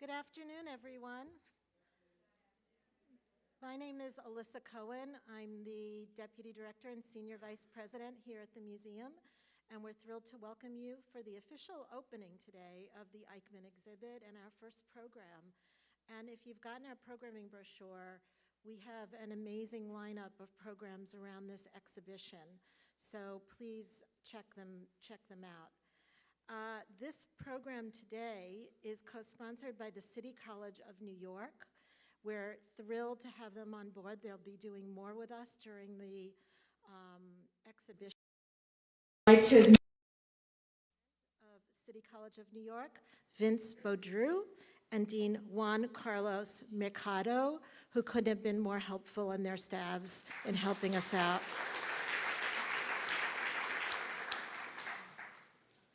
Good afternoon, everyone. My name is Alyssa Cohen. I'm the Deputy Director and Senior Vice President here at the museum, and we're thrilled to welcome you for the official opening today of the Eichmann exhibit and our first program. And if you've gotten our programming brochure, we have an amazing lineup of programs around this exhibition. So please check them out. This program today is co-sponsored by the City College of New York. We're thrilled to have them on board. They'll be doing more with us during the exhibition. Of City College of New York, Vince Baudru, and Dean Juan Carlos Mercado, who couldn't have been more helpful in their staffs in helping us out.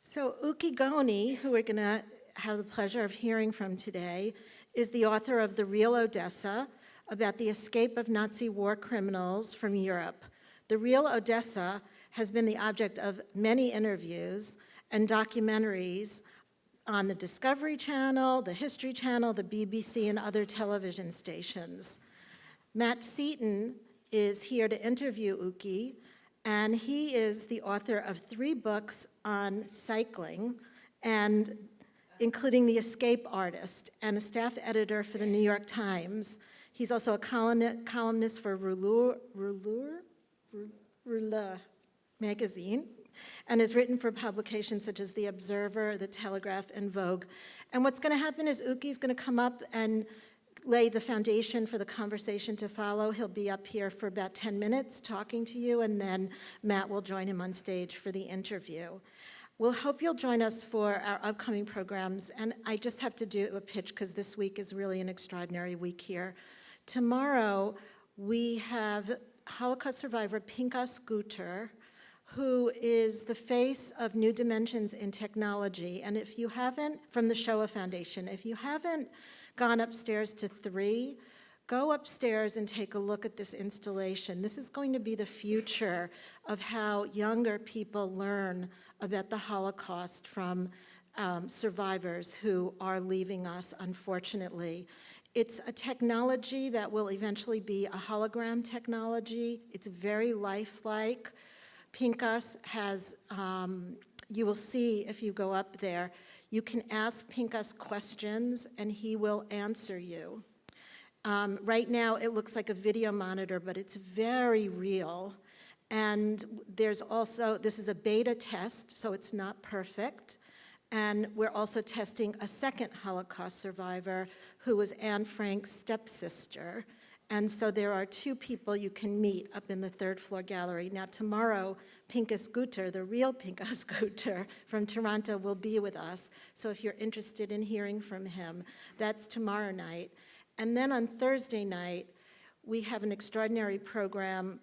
So Uki Goni, who we're going to have the pleasure of hearing from today, is the author of The Real Odessa, about the escape of Nazi war criminals from Europe. The Real Odessa has been the object of many interviews and documentaries on the Discovery Channel, the History Channel, the BBC, and other television stations. Matt Seaton is here to interview Uki, and he is the author of 3 books on cycling, and including The Escape Artist, and a staff editor for the New York Times. He's also a columnist for Rouleur magazine, and has written for publications such as The Observer, The Telegraph, and Vogue. And what's going to happen is Uki's going to come up and lay the foundation for the conversation to follow. He'll be up here for about 10 minutes talking to you, and then Matt will join him on stage for the interview. We'll hope you'll join us for our upcoming programs, and I just have to do a pitch because this week is really an extraordinary week here. Tomorrow, we have Holocaust survivor Pinchas Guter, who is the face of New Dimensions in Technology. And if you haven't, from the Shoah Foundation, if you haven't gone upstairs to 3, go upstairs and take a look at this installation. This is going to be the future of how younger people learn about the Holocaust from survivors who are leaving us, unfortunately. It's a technology that will eventually be a hologram technology. It's very lifelike. Pinchas has, you will see if you go up there, you can ask Pinchas questions and he will answer you. Right now it looks like a video monitor, but it's very real. And there's also, this is a beta test, so it's not perfect. And we're also testing a second Holocaust survivor who was Anne Frank's stepsister. And so there are 2 people you can meet up in the 3rd floor gallery. Now tomorrow, Pinchas Guter, the real Pinchas Guter from Toronto, will be with us. So if you're interested in hearing from him, that's tomorrow night. And then on Thursday night, we have an extraordinary program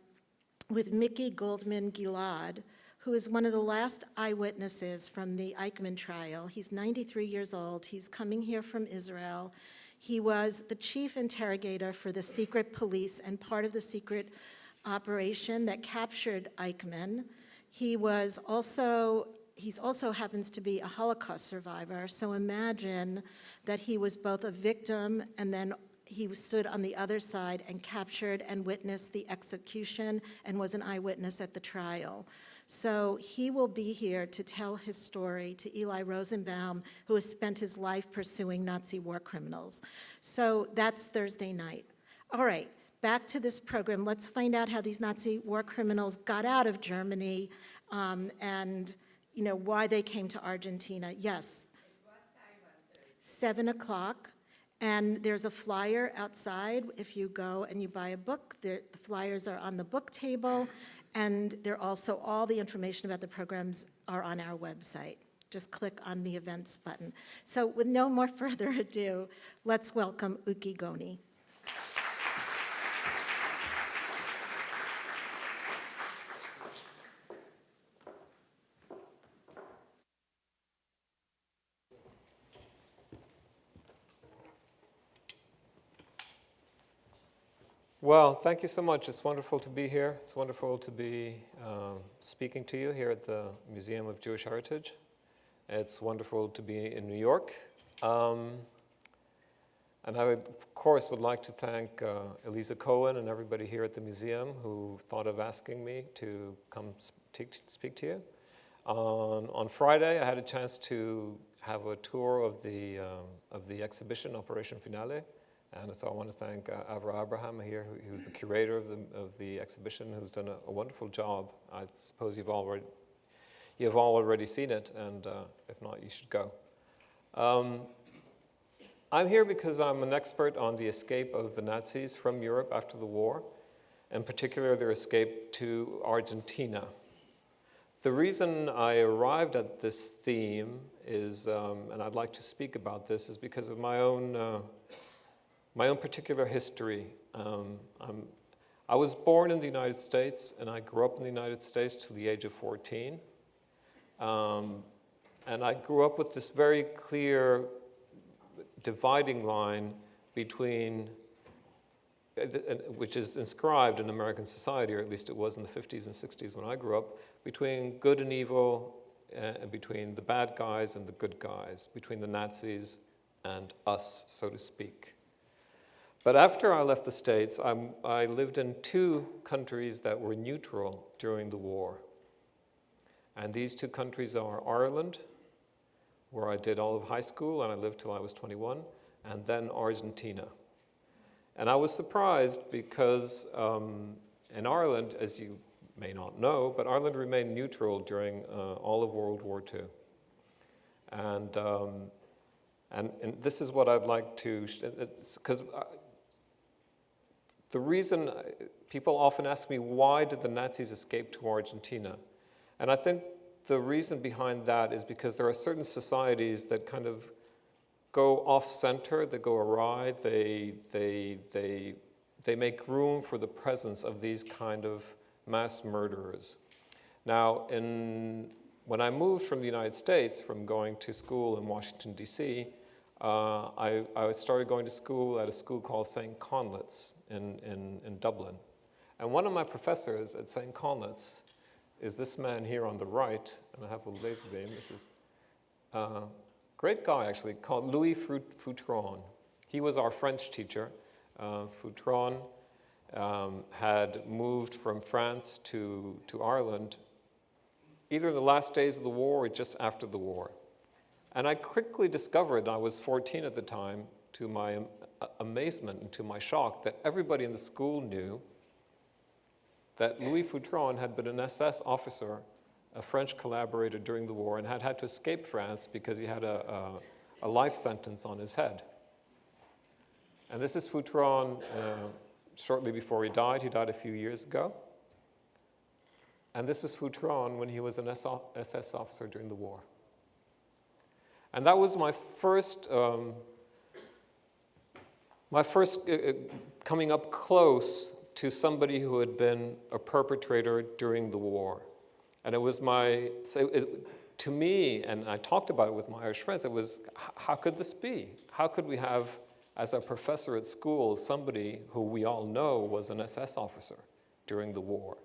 with Mickey Goldman-Gilad, who is one of the last eyewitnesses from the Eichmann trial. He's 93 years old. He's coming here from Israel. He was the chief interrogator for the secret police and part of the secret operation that captured Eichmann. He also happens to be a Holocaust survivor, so imagine that he was both a victim and then he stood on the other side and captured and witnessed the execution and was an eyewitness at the trial. So he will be here to tell his story to Eli Rosenbaum, who has spent his life pursuing Nazi war criminals. So that's Thursday night. All right, back to this program. Let's find out how these Nazi war criminals got out of Germany and why they came to Argentina. Yes? What time on Thursday? 7 o'clock. And there's a flyer outside. If you go and you buy a book, the flyers are on the book table. And they're also, all the information about the programs are on our website. Just click on the events button. So with no more further ado, let's welcome Uki Goni. Well, thank you so much. It's wonderful to be here. It's wonderful to be speaking to you here at the Museum of Jewish Heritage. It's wonderful to be in New York. And I, of course, would like to thank Elisa Cohen and everybody here at the museum who thought of asking me to come speak to you. On Friday, I had a chance to have a tour of the exhibition, Operation Finale. And so I want to thank Avra Abraham here, who's the curator of the exhibition, who's done a wonderful job. I suppose you've all already seen it, and if not, you should go. I'm here because I'm an expert on the escape of the Nazis from Europe after the war, in particular their escape to Argentina. The reason I arrived at this theme is, and I'd like to speak about this, is because of my own particular history. I was born in the United States, and I grew up in the United States till the age of 14. And I grew up with this very clear dividing line between, which is inscribed in American society, or at least it was in the 50s and 60s when I grew up, between good and evil, between the bad guys and the good guys, between the Nazis and us, so to speak. But after I left the States, I lived in two countries that were neutral during the war. And these two countries are Ireland, where I did all of high school and I lived till I was 21, and then Argentina. And I was surprised because in Ireland, as you may not know, but Ireland remained neutral during all of World War II. And this is what I'd like to, because the reason people often ask me, why did the Nazis escape to Argentina? And I think the reason behind that is because there are certain societies that kind of go off-center, they go awry, they make room for the presence of these kind of mass murderers. Now, when I moved from the United States, from going to school in Washington, D.C., I started going to school at a school called St. Conleth's in Dublin. And one of my professors at St. Conleth's is this man here on the right, and I have a laser beam. This is a great guy, actually, called Louis Foutron. He was our French teacher. Foutron had moved from France to Ireland either in the last days of the war or just after the war. And I quickly discovered, I was 14 at the time, to my amazement and to my shock, that everybody in the school knew that Louis Foutron had been an SS officer, a French collaborator during the war, and had had to escape France because he had a life sentence on his head. And this is Foutron shortly before he died. He died a few years ago. And this is Foutron when he was an SS officer during the war. And that was my first coming up close to somebody who had been a perpetrator during the war. And it was to me, and I talked about it with my Irish friends, it was, how could this be? How could we have, as a professor at school, somebody who we all know was an SS officer during the war?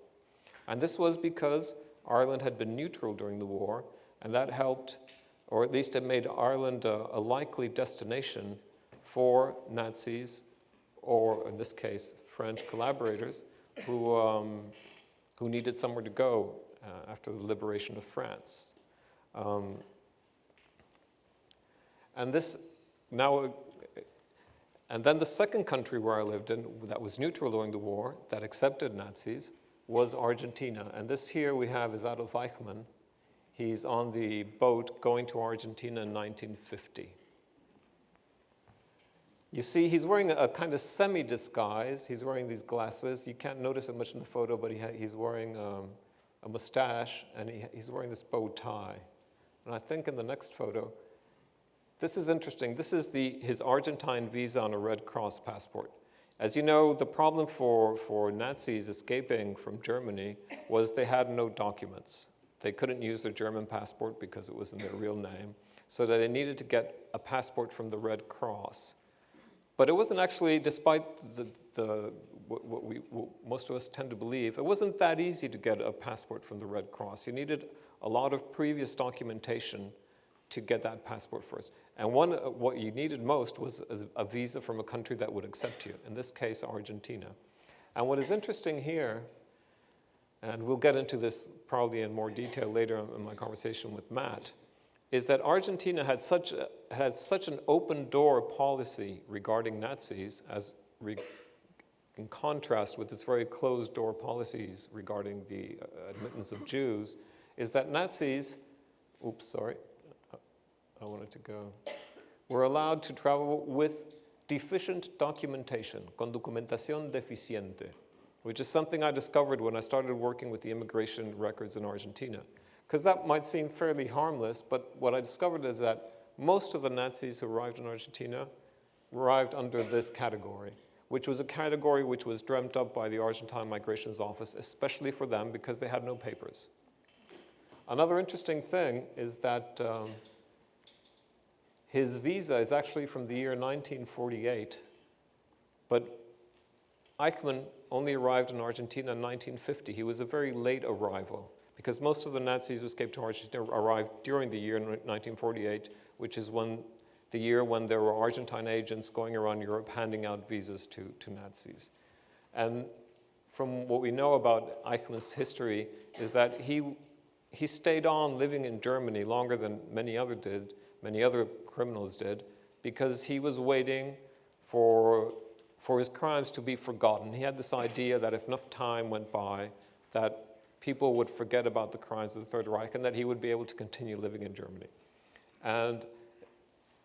And this was because Ireland had been neutral during the war, and that helped, or at least it made Ireland a likely destination for Nazis, or in this case, French collaborators who needed somewhere to go after the liberation of France. And then the second country where I lived in that was neutral during the war, that accepted Nazis, was Argentina. And this here we have is Adolf Eichmann. He's on the boat going to Argentina in 1950. You see, he's wearing a kind of semi-disguise. He's wearing these glasses. You can't notice it much in the photo, but he's wearing a mustache, and he's wearing this bow tie. And I think in the next photo, this is interesting. This is his Argentine visa on a Red Cross passport. As you know, the problem for Nazis escaping from Germany was they had no documents. They couldn't use their German passport because it was in their real name, so that they needed to get a passport from the Red Cross. But it wasn't actually, despite what most of us tend to believe, it wasn't that easy to get a passport from the Red Cross. You needed a lot of previous documentation to get that passport first. And what you needed most was a visa from a country that would accept you, in this case, Argentina. And what is interesting here, and we'll get into this probably in more detail later in my conversation with Matt, is that Argentina had such an open door policy regarding Nazis in contrast with its very closed door policies regarding the admittance of Jews, is that Nazis, were allowed to travel with deficient documentation, con documentación deficiente, which is something I discovered when I started working with the immigration records in Argentina. Because that might seem fairly harmless, but what I discovered is that most of the Nazis who arrived in Argentina arrived under this category, which was a category which was dreamt up by the Argentine Migrations Office, especially for them because they had no papers. Another interesting thing is that his visa is actually from the year 1948, but Eichmann only arrived in Argentina in 1950. He was a very late arrival because most of the Nazis who escaped to Argentina arrived during the year 1948, which is the year when there were Argentine agents going around Europe handing out visas to Nazis. And from what we know about Eichmann's history is that he stayed on living in Germany longer than many other criminals did, because he was waiting for his crimes to be forgotten. He had this idea that if enough time went by, that people would forget about the crimes of the Third Reich and that he would be able to continue living in Germany. And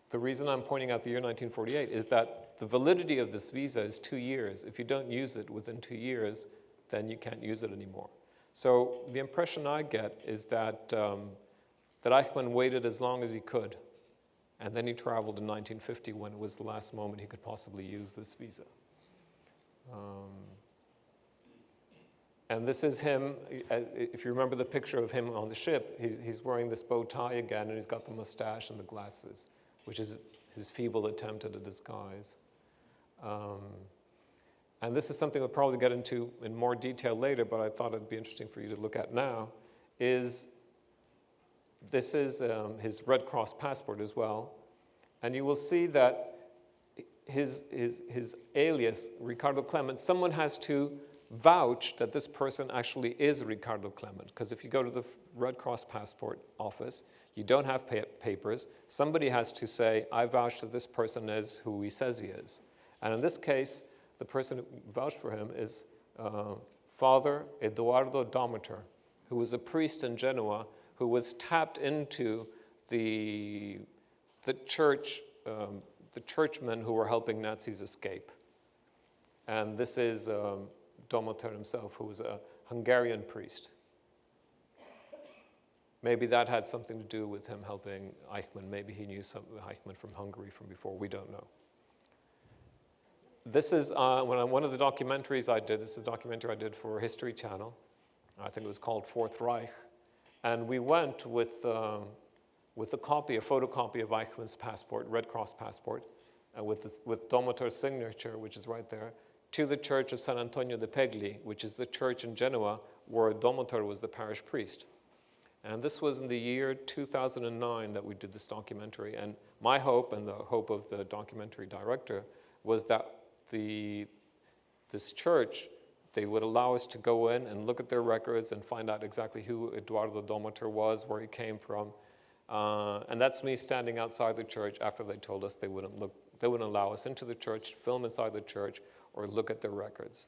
the reason I'm pointing out the year 1948 is that the validity of this visa is 2 years. If you don't use it within 2 years, then you can't use it anymore. So the impression I get is that Eichmann waited as long as he could, and then he traveled in 1950 when it was the last moment he could possibly use this visa. And this is him, if you remember the picture of him on the ship, he's wearing this bow tie again, and he's got the mustache and the glasses, which is his feeble attempt at a disguise. And this is something we'll probably get into in more detail later, but I thought it'd be interesting for you to look at now, this is his Red Cross passport as well. And you will see that his alias, Ricardo Clement, someone has to vouch that this person actually is Ricardo Clement. Because if you go to the Red Cross passport office, you don't have papers. Somebody has to say, I vouch that this person is who he says he is. And in this case, the person who vouched for him is Father Eduardo Dometer, who was a priest in Genoa, who was tapped into the churchmen who were helping Nazis escape. And this is Dometer himself, who was a Hungarian priest. Maybe that had something to do with him helping Eichmann. Maybe he knew Eichmann from Hungary from before. We don't know. This is one of the documentaries I did. This is a documentary I did for History Channel. I think it was called Fourth Reich. And we went with a photocopy of Eichmann's passport, Red Cross passport, with Dometer's signature, which is right there, to the church of San Antonio de Pegli, which is the church in Genoa where Dometer was the parish priest. And this was in the year 2009 that we did this documentary. And my hope, and the hope of the documentary director, was that this church, they would allow us to go in and look at their records and find out exactly who Eduardo Dometer was, where he came from. And that's me standing outside the church after they told us they wouldn't allow us into the church, film inside the church, or look at their records.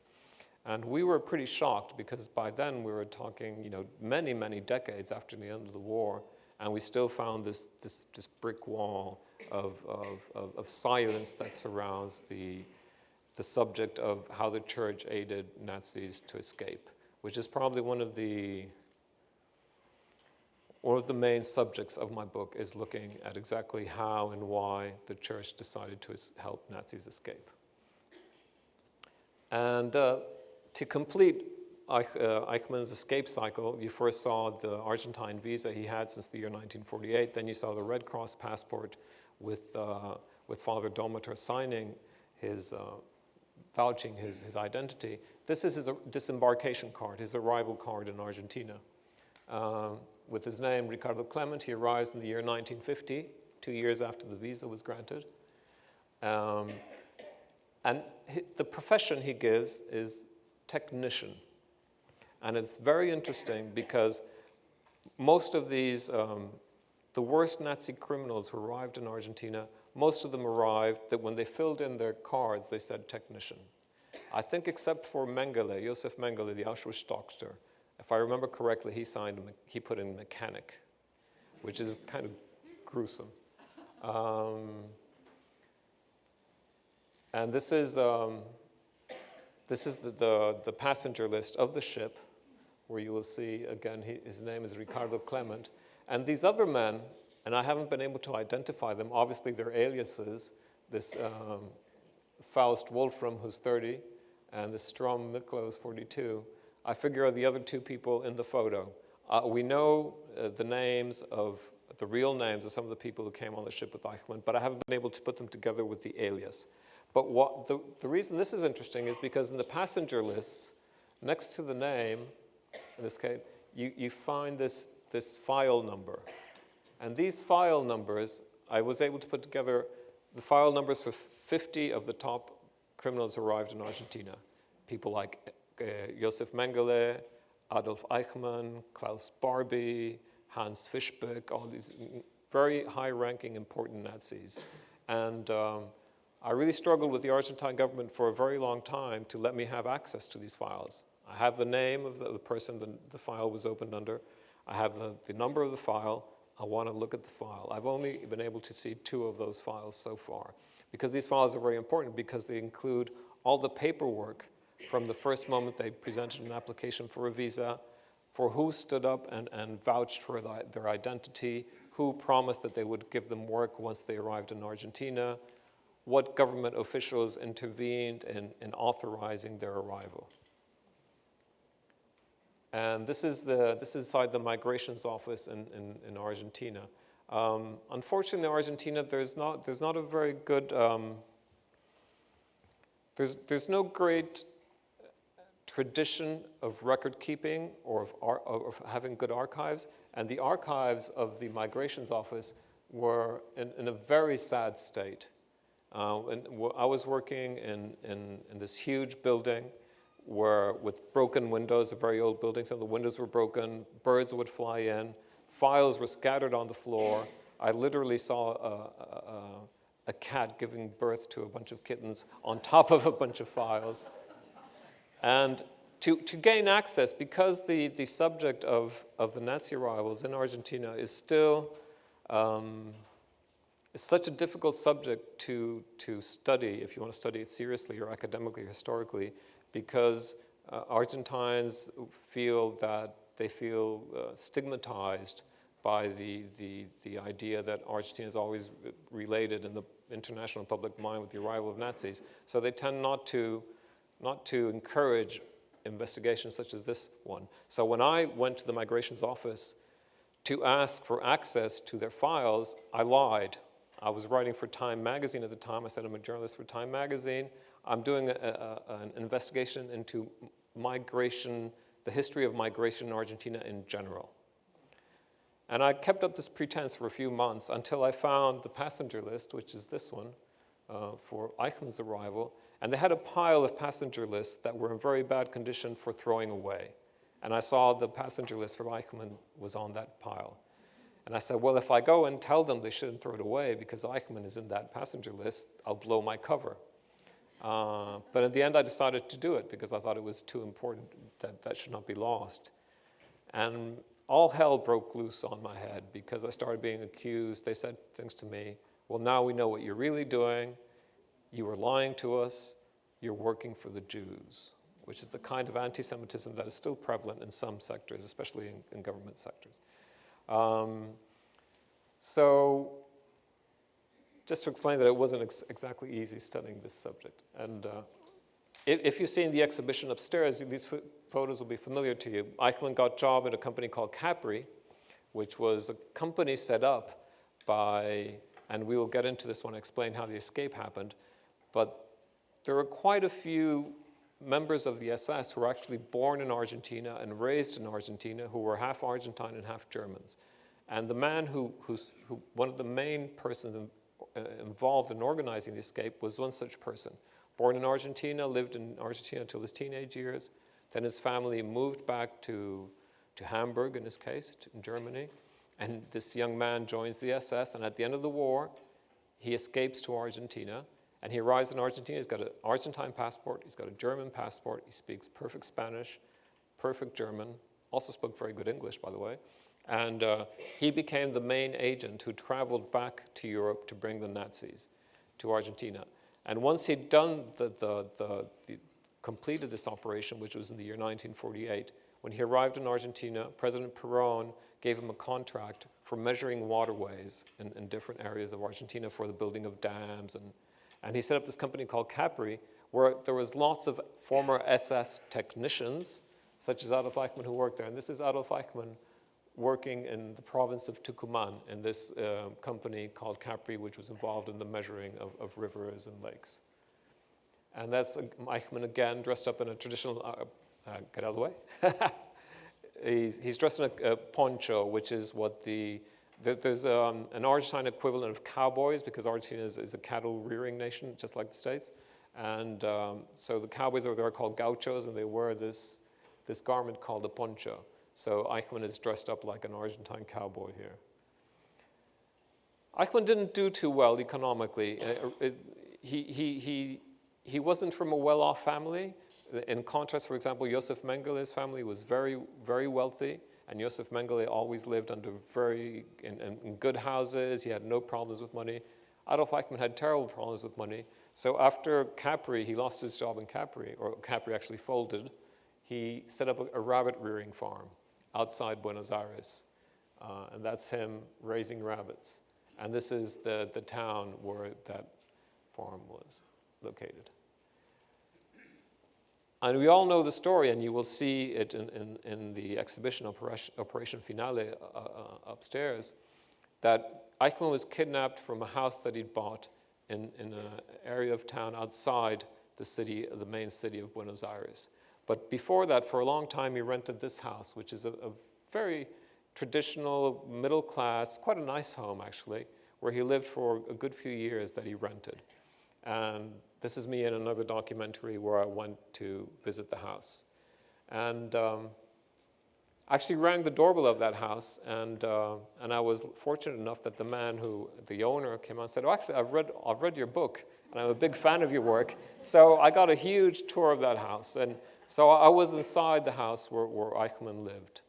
And we were pretty shocked because by then we were talking, many, many decades after the end of the war, and we still found this brick wall of silence that surrounds the subject of how the church aided Nazis to escape, which is probably one of the main subjects of my book, is looking at exactly how and why the church decided to help Nazis escape. And to complete Eichmann's escape cycle, you first saw the Argentine visa he had since the year 1948. Then you saw the Red Cross passport with Father Dometer signing his, vouching his identity. This is his disembarkation card, his arrival card in Argentina. with his name, Ricardo Clement. He arrives in the year 1950, 2 years after the visa was granted. And the profession he gives is technician. And it's very interesting because most of these, the worst Nazi criminals who arrived in Argentina, most of them arrived that when they filled in their cards, they said technician. I think except for Mengele, Josef Mengele, the Auschwitz doctor, if I remember correctly, he put in mechanic, which is kind of gruesome. And this is the passenger list of the ship, where you will see, again, his name is Ricardo Clement. And these other men, and I haven't been able to identify them, obviously they're aliases, this Faust Wolfram, who's 30, and this Strom Miklo, who's 42. I figure are the other two people in the photo. We know the names of, the real names of some of the people who came on the ship with Eichmann, but I haven't been able to put them together with the alias. But what the reason this is interesting is because in the passenger lists, next to the name, in this case, you find this file number. And these file numbers, I was able to put together the file numbers for 50 of the top criminals who arrived in Argentina. People like Josef Mengele, Adolf Eichmann, Klaus Barbie, Hans Fischbeck, all these very high-ranking, important Nazis. And I really struggled with the Argentine government for a very long time to let me have access to these files. I have the name of the person the file was opened under. I have the number of the file. I want to look at the file. I've only been able to see 2 of those files so far, because these files are very important because they include all the paperwork from the first moment they presented an application for a visa, for who stood up and vouched for their identity, who promised that they would give them work once they arrived in Argentina, what government officials intervened in authorizing their arrival. And this is inside the migrations office in Argentina. Unfortunately, in Argentina, there's not a very good, there's no great tradition of record keeping or of having good archives. And the archives of the migrations office were in a very sad state. And I was working in this huge building with broken windows, a very old building. Some of the windows were broken, birds would fly in, files were scattered on the floor. I literally saw a cat giving birth to a bunch of kittens on top of a bunch of files. And to gain access, because the subject of the Nazi arrivals in Argentina is still it's such a difficult subject to study if you want to study it seriously or academically or historically, because Argentines feel stigmatized by the idea that Argentina is always related in the international public mind with the arrival of Nazis. So they tend not to encourage investigations such as this one. So when I went to the migrations office to ask for access to their files, I lied. I was writing for Time magazine at the time. I said I'm a journalist for Time magazine. I'm doing an investigation into migration, the history of migration in Argentina in general. And I kept up this pretense for a few months until I found the passenger list, which is this one, for Eichmann's arrival. And they had a pile of passenger lists that were in very bad condition for throwing away. And I saw the passenger list for Eichmann was on that pile. And I said, well, if I go and tell them they shouldn't throw it away because Eichmann is in that passenger list, I'll blow my cover. But in the end, I decided to do it because I thought it was too important that should not be lost. And all hell broke loose on my head because I started being accused. They said things to me, well, now we know what you're really doing. You were lying to us. You're working for the Jews, which is the kind of anti-Semitism that is still prevalent in some sectors, especially in government sectors. So just to explain that it wasn't exactly easy studying this subject. And if you've seen the exhibition upstairs, these photos will be familiar to you. Eichmann got a job at a company called Capri, which was a company set up by, and we will get into this when I explain how the escape happened, but there are quite a few members of the SS who were actually born in Argentina and raised in Argentina, who were half Argentine and half Germans. And the man who one of the main persons involved in organizing the escape was one such person. Born in Argentina, lived in Argentina until his teenage years. Then his family moved back to Hamburg, in his case, in Germany. And this young man joins the SS, and at the end of the war, he escapes to Argentina. And he arrives in Argentina. He's got an Argentine passport. He's got a German passport. He speaks perfect Spanish, perfect German. Also spoke very good English, by the way. And he became the main agent who traveled back to Europe to bring the Nazis to Argentina. And once he'd done completed this operation, which was in the year 1948, when he arrived in Argentina, President Peron gave him a contract for measuring waterways in different areas of Argentina for the building of dams. And he set up this company called Capri, where there was lots of former SS technicians, such as Adolf Eichmann, who worked there. And this is Adolf Eichmann working in the province of Tucumán in this company called Capri, which was involved in the measuring of rivers and lakes. And that's Eichmann again, dressed up in a traditional, get out of the way. He's dressed in a poncho, which is what there's an Argentine equivalent of cowboys, because Argentina is a cattle rearing nation, just like the States. And so the cowboys over there are called gauchos, and they wear this garment called a poncho. So Eichmann is dressed up like an Argentine cowboy here. Eichmann didn't do too well economically. He wasn't from a well-off family. In contrast, for example, Josef Mengele's family was very, very wealthy, and Josef Mengele always lived under in good houses. He had no problems with money. Adolf Eichmann had terrible problems with money. So after Capri, he lost his job in Capri, or Capri actually folded. He set up a rabbit rearing farm outside Buenos Aires, and that's him raising rabbits. And this is the town where that farm was located. And we all know the story, and you will see it in the exhibition Operation Finale upstairs, that Eichmann was kidnapped from a house that he'd bought in an area of town outside the main city of Buenos Aires. But before that, for a long time, he rented this house, which is a very traditional, middle class, quite a nice home, actually, where he lived for a good few years that he rented. And this is me in another documentary where I went to visit the house. And I actually rang the doorbell of that house, and I was fortunate enough that the owner came on and said, "Oh, actually, I've read your book, and I'm a big fan of your work." So I got a huge tour of that house. And so I was inside the house where Eichmann lived.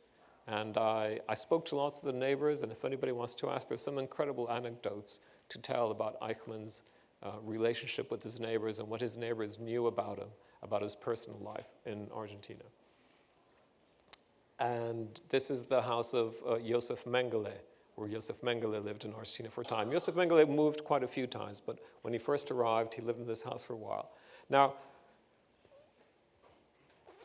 And I spoke to lots of the neighbors, and if anybody wants to ask, there's some incredible anecdotes to tell about Eichmann's relationship with his neighbors and what his neighbors knew about him, about his personal life in Argentina. And this is the house of Josef Mengele, where Josef Mengele lived in Argentina for a time. Josef Mengele moved quite a few times, but when he first arrived, he lived in this house for a while. Now,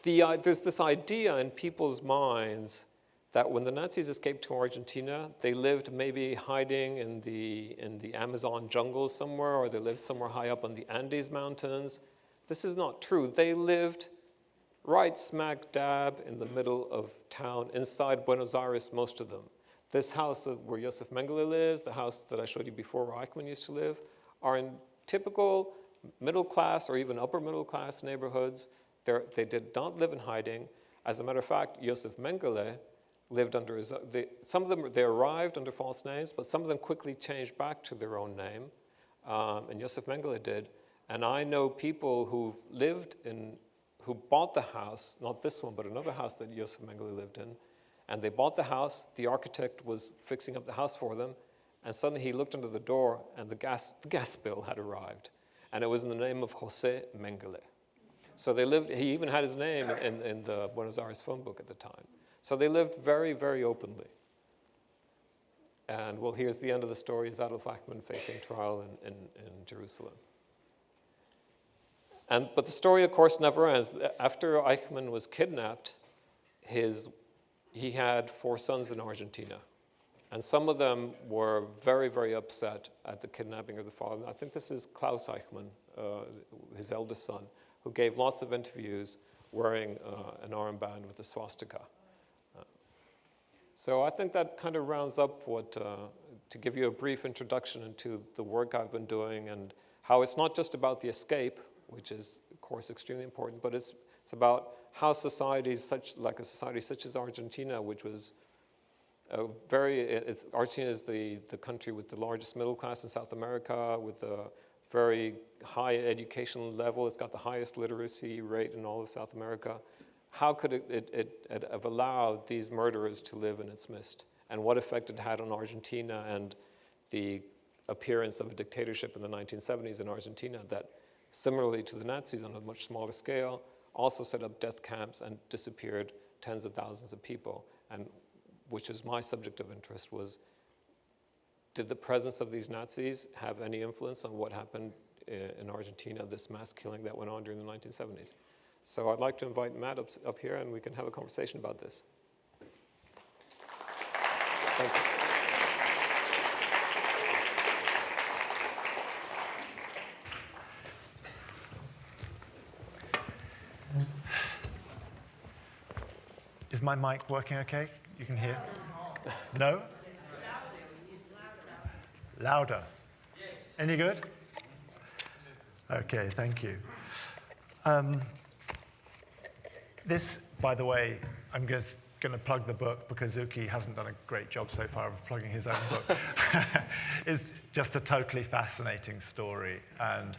there's this idea in people's minds that when the Nazis escaped to Argentina, they lived maybe hiding in the Amazon jungle somewhere, or they lived somewhere high up on the Andes Mountains. This is not true. They lived right smack dab in the middle of town, inside Buenos Aires, most of them. This house where Josef Mengele lives, the house that I showed you before where Eichmann used to live, are in typical middle class or even upper middle class neighborhoods. They did not live in hiding. As a matter of fact, Josef Mengele lived under some of them, they arrived under false names, but some of them quickly changed back to their own name, and Josef Mengele did. And I know people who bought the house, not this one, but another house that Josef Mengele lived in, and they bought the house, the architect was fixing up the house for them, and suddenly he looked under the door, and the gas bill had arrived, and it was in the name of Jose Mengele. So he even had his name in the Buenos Aires phone book at the time. So they lived very, very openly. And well, here's the end of the story, is Adolf Eichmann facing trial in Jerusalem. But the story, of course, never ends. After Eichmann was kidnapped, he had 4 sons in Argentina. And some of them were very, very upset at the kidnapping of the father. I think this is Klaus Eichmann, his eldest son, who gave lots of interviews wearing an armband with a swastika. So I think that kind of rounds up what, to give you a brief introduction into the work I've been doing and how it's not just about the escape, which is, of course, extremely important, but it's about how societies like a society such as Argentina, which was Argentina is the country with the largest middle class in South America, with a very high educational level. It's got the highest literacy rate in all of South America. How could it have allowed these murderers to live in its midst? And what effect it had on Argentina and the appearance of a dictatorship in the 1970s in Argentina that, similarly to the Nazis on a much smaller scale, also set up death camps and disappeared tens of thousands of people. And which is my subject of interest, was did the presence of these Nazis have any influence on what happened in Argentina, this mass killing that went on during the 1970s? So I'd like to invite Matt up here and we can have a conversation about this. Thank you. Is my mic working okay? You can hear? No? Louder. Any good? Okay, thank you. This, by the way, I'm just going to plug the book because Uki hasn't done a great job so far of plugging his own book. It's just a totally fascinating story. And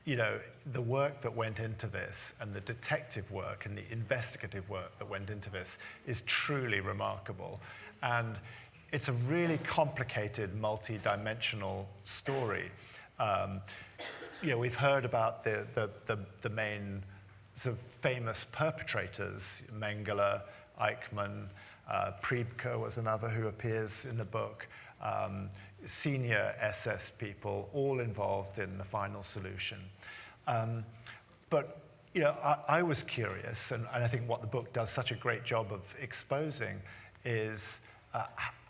you know, the work that went into this and the detective work and the investigative work that went into this is truly remarkable. And it's a really complicated, multi-dimensional story. You know, we've heard about the main sort of famous perpetrators, Mengele, Eichmann, Priebke was another who appears in the book. Senior SS people, all involved in the final solution. But you know, I was curious, and I think what the book does such a great job of exposing is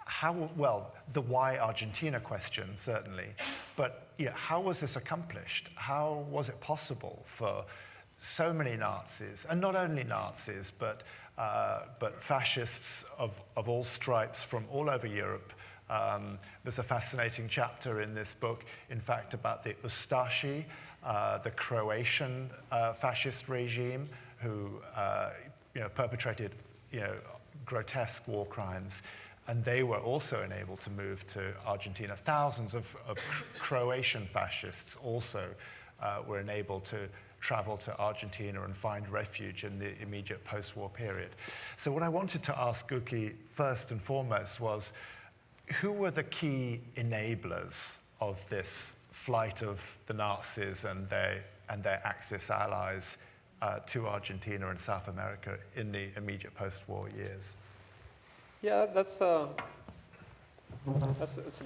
how, well, the why Argentina question, certainly, but you know, how was this accomplished? How was it possible for so many Nazis, and not only Nazis, but fascists of all stripes from all over Europe? There's a fascinating chapter in this book, in fact, about the Ustashi, the Croatian fascist regime, who you know, perpetrated grotesque war crimes, and they were also enabled to move to Argentina. Thousands of Croatian fascists also were enabled to travel to Argentina and find refuge in the immediate post-war period. So what I wanted to ask Uki first and foremost was, who were the key enablers of this flight of the Nazis and their Axis allies to Argentina and South America in the immediate post-war years? Yeah, that's a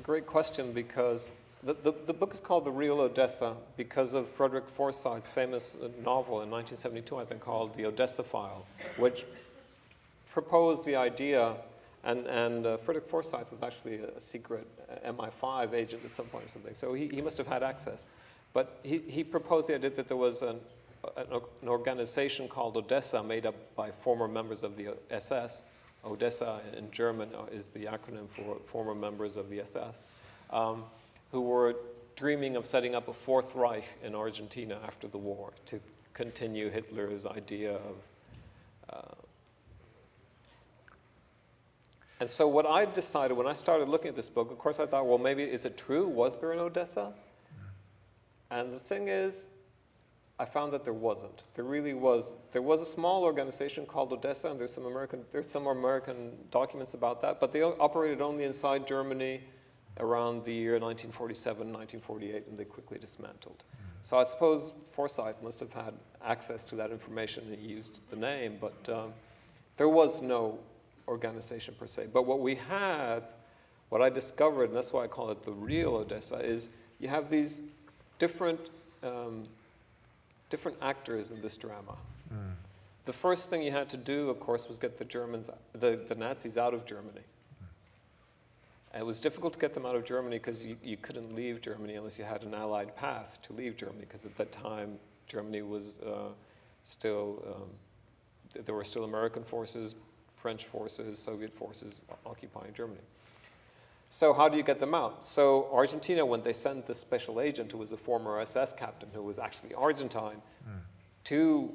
great question, because the book is called The Real Odessa because of Frederick Forsyth's famous novel in 1972, I think, called The Odessa File, which proposed the idea. And Frederick Forsyth was actually a secret MI5 agent at some point or something, so he must have had access. But he proposed the idea that there was an organization called Odessa made up by former members of the SS. Odessa in German is the acronym for former members of the SS, who were dreaming of setting up a Fourth Reich in Argentina after the war to continue Hitler's idea of And so what I decided when I started looking at this book, of course I thought, well, maybe, is it true? Was there an Odessa? And the thing is, I found that there wasn't. There really was. There was a small organization called Odessa, and there's some American documents about that, but they operated only inside Germany around the year 1947, 1948, and they quickly dismantled. So I suppose Forsyth must have had access to that information, and he used the name, but there was no organization per se. But what we have, what I discovered, and that's why I call it the real Odessa, is you have these different actors in this drama. The first thing you had to do, of course, was get the Nazis out of Germany. And it was difficult to get them out of Germany because you couldn't leave Germany unless you had an Allied pass to leave Germany, because at that time Germany was there were still American forces, French forces, Soviet forces occupying Germany. So how do you get them out? So Argentina, when they sent the special agent, who was a former SS captain, who was actually Argentine, to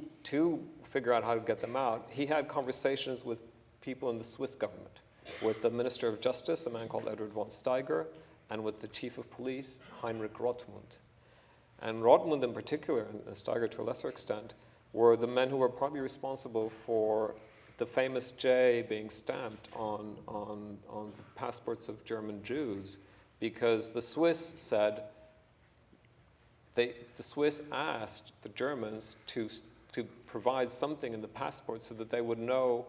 figure out how to get them out, he had conversations with people in the Swiss government, with the Minister of Justice, a man called Edward von Steiger, and with the Chief of Police, Heinrich Rothmund. And Rothmund in particular, and Steiger to a lesser extent, were the men who were partly responsible for the famous J being stamped on the passports of German Jews, because the Swiss said, the Swiss asked the Germans to provide something in the passport so that they would know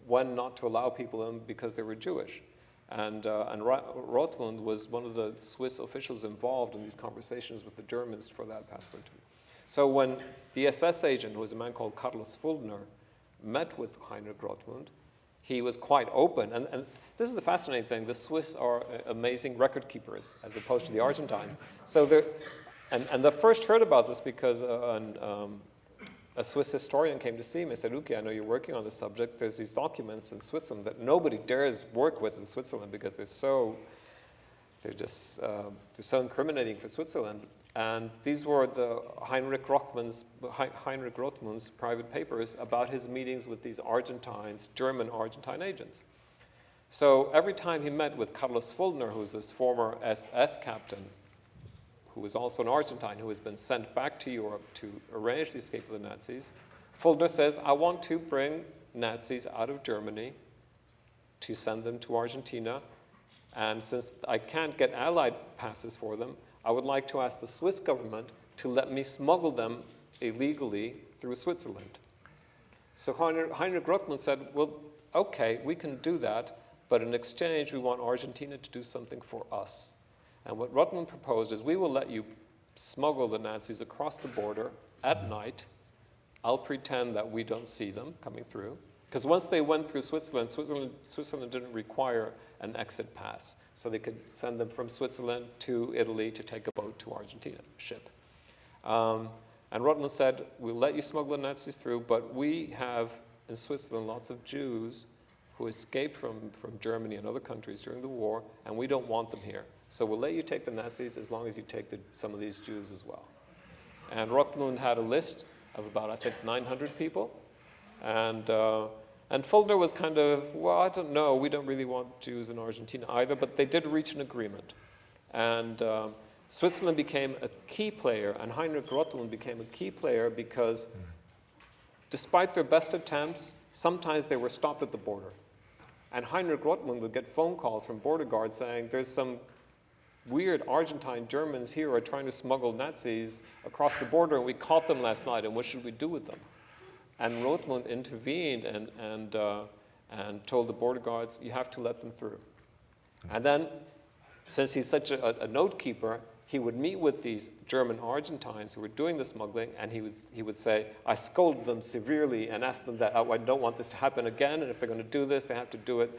when not to allow people in because they were Jewish. And Rothmund was one of the Swiss officials involved in these conversations with the Germans for that passport. So when the SS agent, who was a man called Carlos Fulbner, met with Heinrich Rothmund, he was quite open. And this is the fascinating thing. The Swiss are amazing record keepers as opposed to the Argentines. So and the first heard about this because a Swiss historian came to see me and said, Uki, I know you're working on this subject. There's these documents in Switzerland that nobody dares work with in Switzerland because they're so incriminating for Switzerland. And these were the Heinrich Rothmund's private papers about his meetings with these German Argentine agents. So every time he met with Carlos Fulbner, who's this former SS captain, who was also an Argentine, who has been sent back to Europe to arrange the escape of the Nazis, Fulbner says, I want to bring Nazis out of Germany to send them to Argentina. And since I can't get Allied passes for them, I would like to ask the Swiss government to let me smuggle them illegally through Switzerland. So Heinrich Rothmund said, well, okay, we can do that, but in exchange, we want Argentina to do something for us. And what Rothmund proposed is, we will let you smuggle the Nazis across the border at night. I'll pretend that we don't see them coming through. Because once they went through Switzerland, Switzerland didn't require an exit pass. So they could send them from Switzerland to Italy to take a boat to Argentina, a ship. And Rothmund said, we'll let you smuggle the Nazis through, but we have in Switzerland lots of Jews who escaped from Germany and other countries during the war, and we don't want them here. So we'll let you take the Nazis as long as you take some of these Jews as well. And Rothmund had a list of about, I think, 900 people. And Fulbner was kind of, well, I don't know, we don't really want Jews in Argentina either, but they did reach an agreement. And Switzerland became a key player, and Heinrich Rothmund became a key player because despite their best attempts, sometimes they were stopped at the border. And Heinrich Rothmund would get phone calls from border guards saying, there's some weird Argentine Germans here who are trying to smuggle Nazis across the border, and we caught them last night, and what should we do with them? And Rothmund intervened and told the border guards, you have to let them through. And then, since he's such a note keeper, he would meet with these German Argentines who were doing the smuggling, and he would say, I scolded them severely and asked them that, oh, I don't want this to happen again, and if they're going to do this, they have to do it,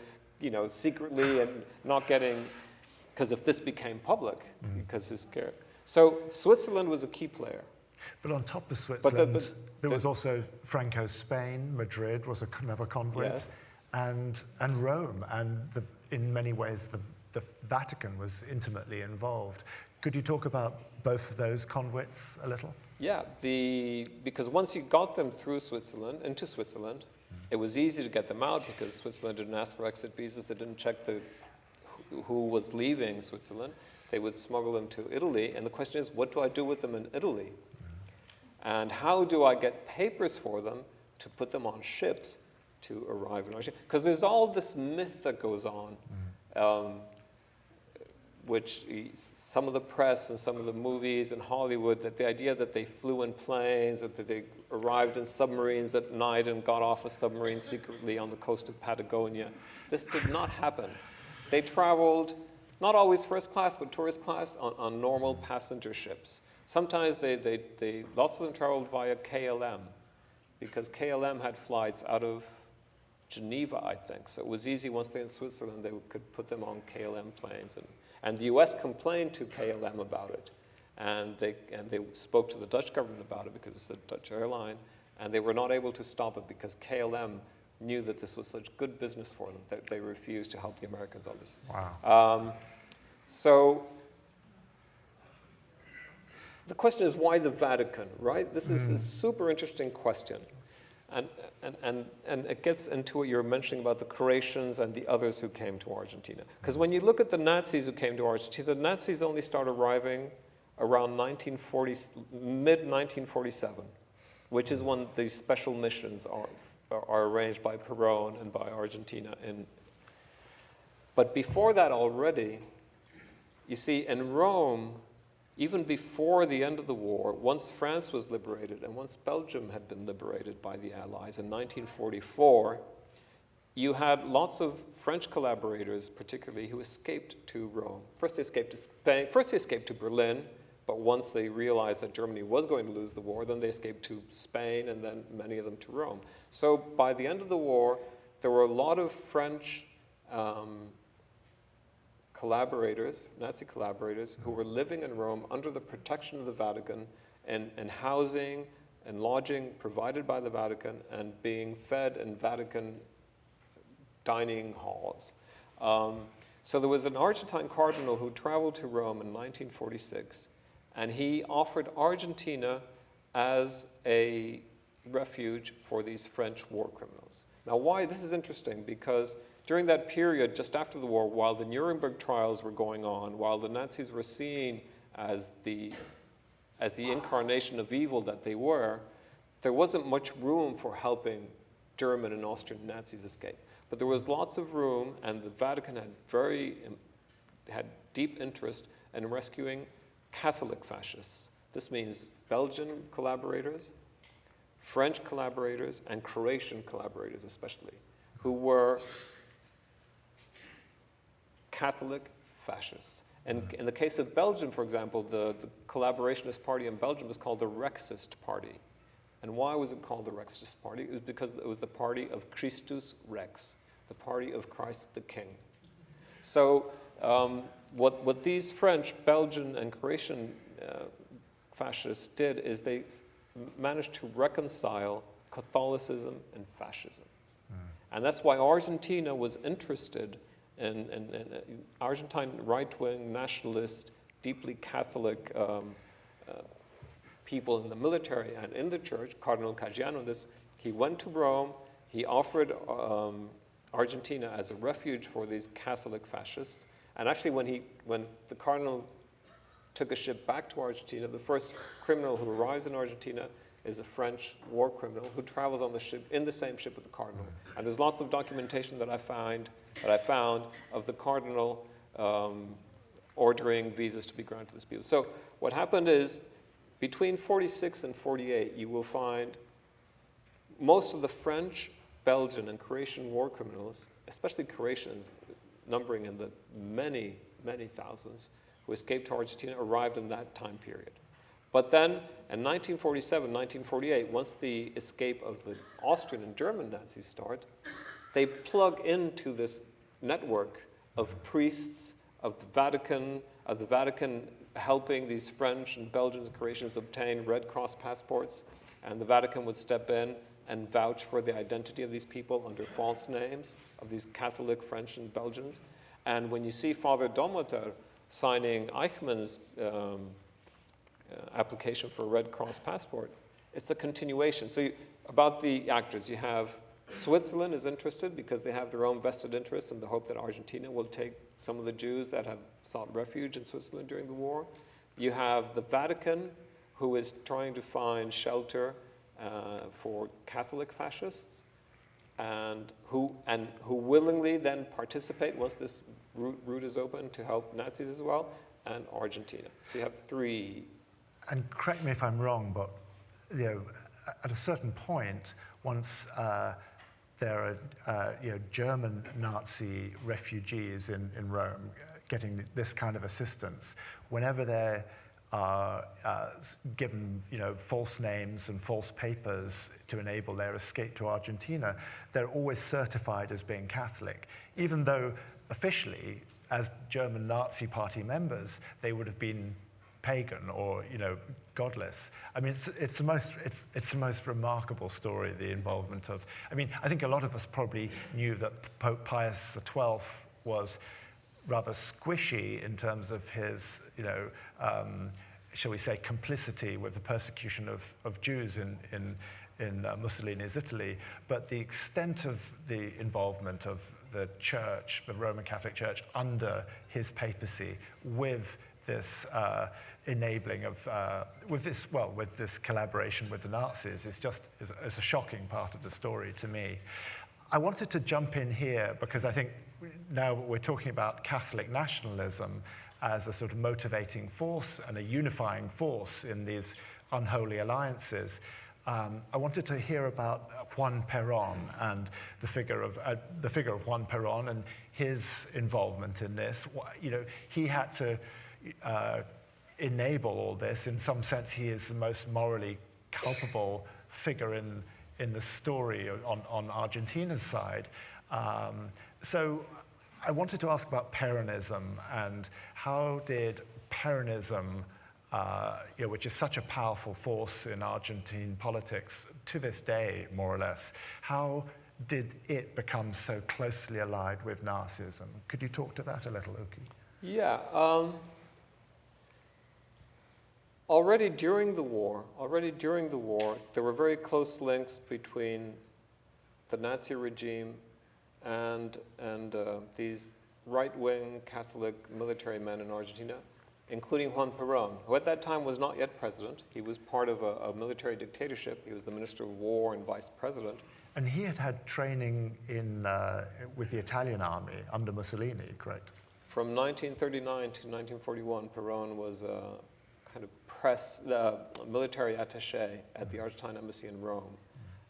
secretly and not getting, because if this became public, because he's scared. So Switzerland was a key player. But on top of Switzerland, there was also Franco's Spain, Madrid was another conduit, and Rome, and in many ways the Vatican was intimately involved. Could you talk about both of those conduits a little? Yeah, because once you got them through Switzerland, into Switzerland, it was easy to get them out because Switzerland didn't ask for exit visas, they didn't check who was leaving Switzerland. They would smuggle them to Italy, and the question is, what do I do with them in Italy? And how do I get papers for them to put them on ships to arrive in Argentina? Because there's all this myth that goes on, which some of the press and some of the movies in Hollywood, that the idea that they flew in planes or that they arrived in submarines at night and got off a submarine secretly on the coast of Patagonia. This did not happen. They traveled, not always first class, but tourist class on normal passenger ships. Sometimes lots of them traveled via KLM, because KLM had flights out of Geneva, I think. So it was easy once they're in Switzerland, they could put them on KLM planes. And the US complained to KLM about it. and they spoke to the Dutch government about it because it's a Dutch airline, and they were not able to stop it because KLM knew that this was such good business for them that they refused to help the Americans on this. Wow. So the question is, why the Vatican, right? This is a super interesting question. And it gets into what you're mentioning about the Croatians and the others who came to Argentina. Because when you look at the Nazis who came to Argentina, the Nazis only start arriving around mid-1947, which is when these special missions are arranged by Peron and by Argentina. But before that already, you see, in Rome, even before the end of the war, once France was liberated and once Belgium had been liberated by the Allies in 1944, you had lots of French collaborators, particularly, who escaped to Rome. First they escaped to Spain, first they escaped to Berlin, but once they realized that Germany was going to lose the war, then they escaped to Spain and then many of them to Rome. So by the end of the war, there were a lot of French collaborators, Nazi collaborators, who were living in Rome under the protection of the Vatican and housing and lodging provided by the Vatican and being fed in Vatican dining halls. So there was an Argentine cardinal who traveled to Rome in 1946, and he offered Argentina as a refuge for these French war criminals. Now why? This is interesting because during that period, just after the war, while the Nuremberg trials were going on, while the Nazis were seen as the incarnation of evil that they were, there wasn't much room for helping German and Austrian Nazis escape. But there was lots of room, and the Vatican had deep interest in rescuing Catholic fascists. This means Belgian collaborators, French collaborators, and Croatian collaborators especially, who were Catholic fascists. And in the case of Belgium, for example, the collaborationist party in Belgium was called the Rexist Party. And why was it called the Rexist Party? It was because it was the party of Christus Rex, the party of Christ the King. So what these French, Belgian, and Croatian fascists did is they managed to reconcile Catholicism and fascism. And that's why Argentina was interested in Argentine right-wing, nationalist, deeply Catholic people in the military and in the church. Cardinal Caggiano, he went to Rome, he offered Argentina as a refuge for these Catholic fascists. And actually when the cardinal took a ship back to Argentina, the first criminal who arrives in Argentina is a French war criminal who travels on the ship, in the same ship with the cardinal. And there's lots of documentation that I found of the cardinal ordering visas to be granted to these people. So what happened is, between 46 and 48, you will find most of the French, Belgian, and Croatian war criminals, especially Croatians, numbering in the many, many thousands, who escaped to Argentina, arrived in that time period. But then, in 1947, 1948, once the escape of the Austrian and German Nazis start, they plug into this network of priests, of the Vatican helping these French and Belgians and Croatians obtain Red Cross passports, and the Vatican would step in and vouch for the identity of these people under false names, of these Catholic French and Belgians. And when you see Father Domoter signing Eichmann's application for a Red Cross passport, it's a continuation. So about the actors, you have Switzerland is interested because they have their own vested interest in the hope that Argentina will take some of the Jews that have sought refuge in Switzerland during the war. You have the Vatican, who is trying to find shelter for Catholic fascists, and who willingly then participate once this route is open to help Nazis as well, and Argentina. So you have three. And correct me if I'm wrong, but at a certain point, once there are German Nazi refugees in Rome getting this kind of assistance, whenever they're given false names and false papers to enable their escape to Argentina, they're always certified as being Catholic, even though officially, as German Nazi Party members, they would have been pagan or godless. I mean, it's the most remarkable story. The involvement of. I mean, I think a lot of us probably knew that Pope Pius XII was rather squishy in terms of his, shall we say, complicity with the persecution of Jews in Mussolini's Italy, but the extent of the involvement of the Church, the Roman Catholic Church, under his papacy, with this enabling of, with this collaboration with the Nazis, is a shocking part of the story to me. I wanted to jump in here because I think now we're talking about Catholic nationalism as a sort of motivating force and a unifying force in these unholy alliances. I wanted to hear about Juan Peron and the figure of Juan Peron and his involvement in this. He had to enable all this. In some sense, he is the most morally culpable figure in the story on Argentina's side. So I wanted to ask about Peronism and how did Peronism, which is such a powerful force in Argentine politics to this day, more or less, how did it become so closely allied with Nazism? Could you talk to that a little, Uki? Yeah. Already during the war, there were very close links between the Nazi regime and these right-wing Catholic military men in Argentina, including Juan Peron, who at that time was not yet president. He was part of a military dictatorship. He was the Minister of War and Vice President. And he had training with the Italian army under Mussolini, correct? From 1939 to 1941, Peron was a kind of military attaché at the Argentine embassy in Rome.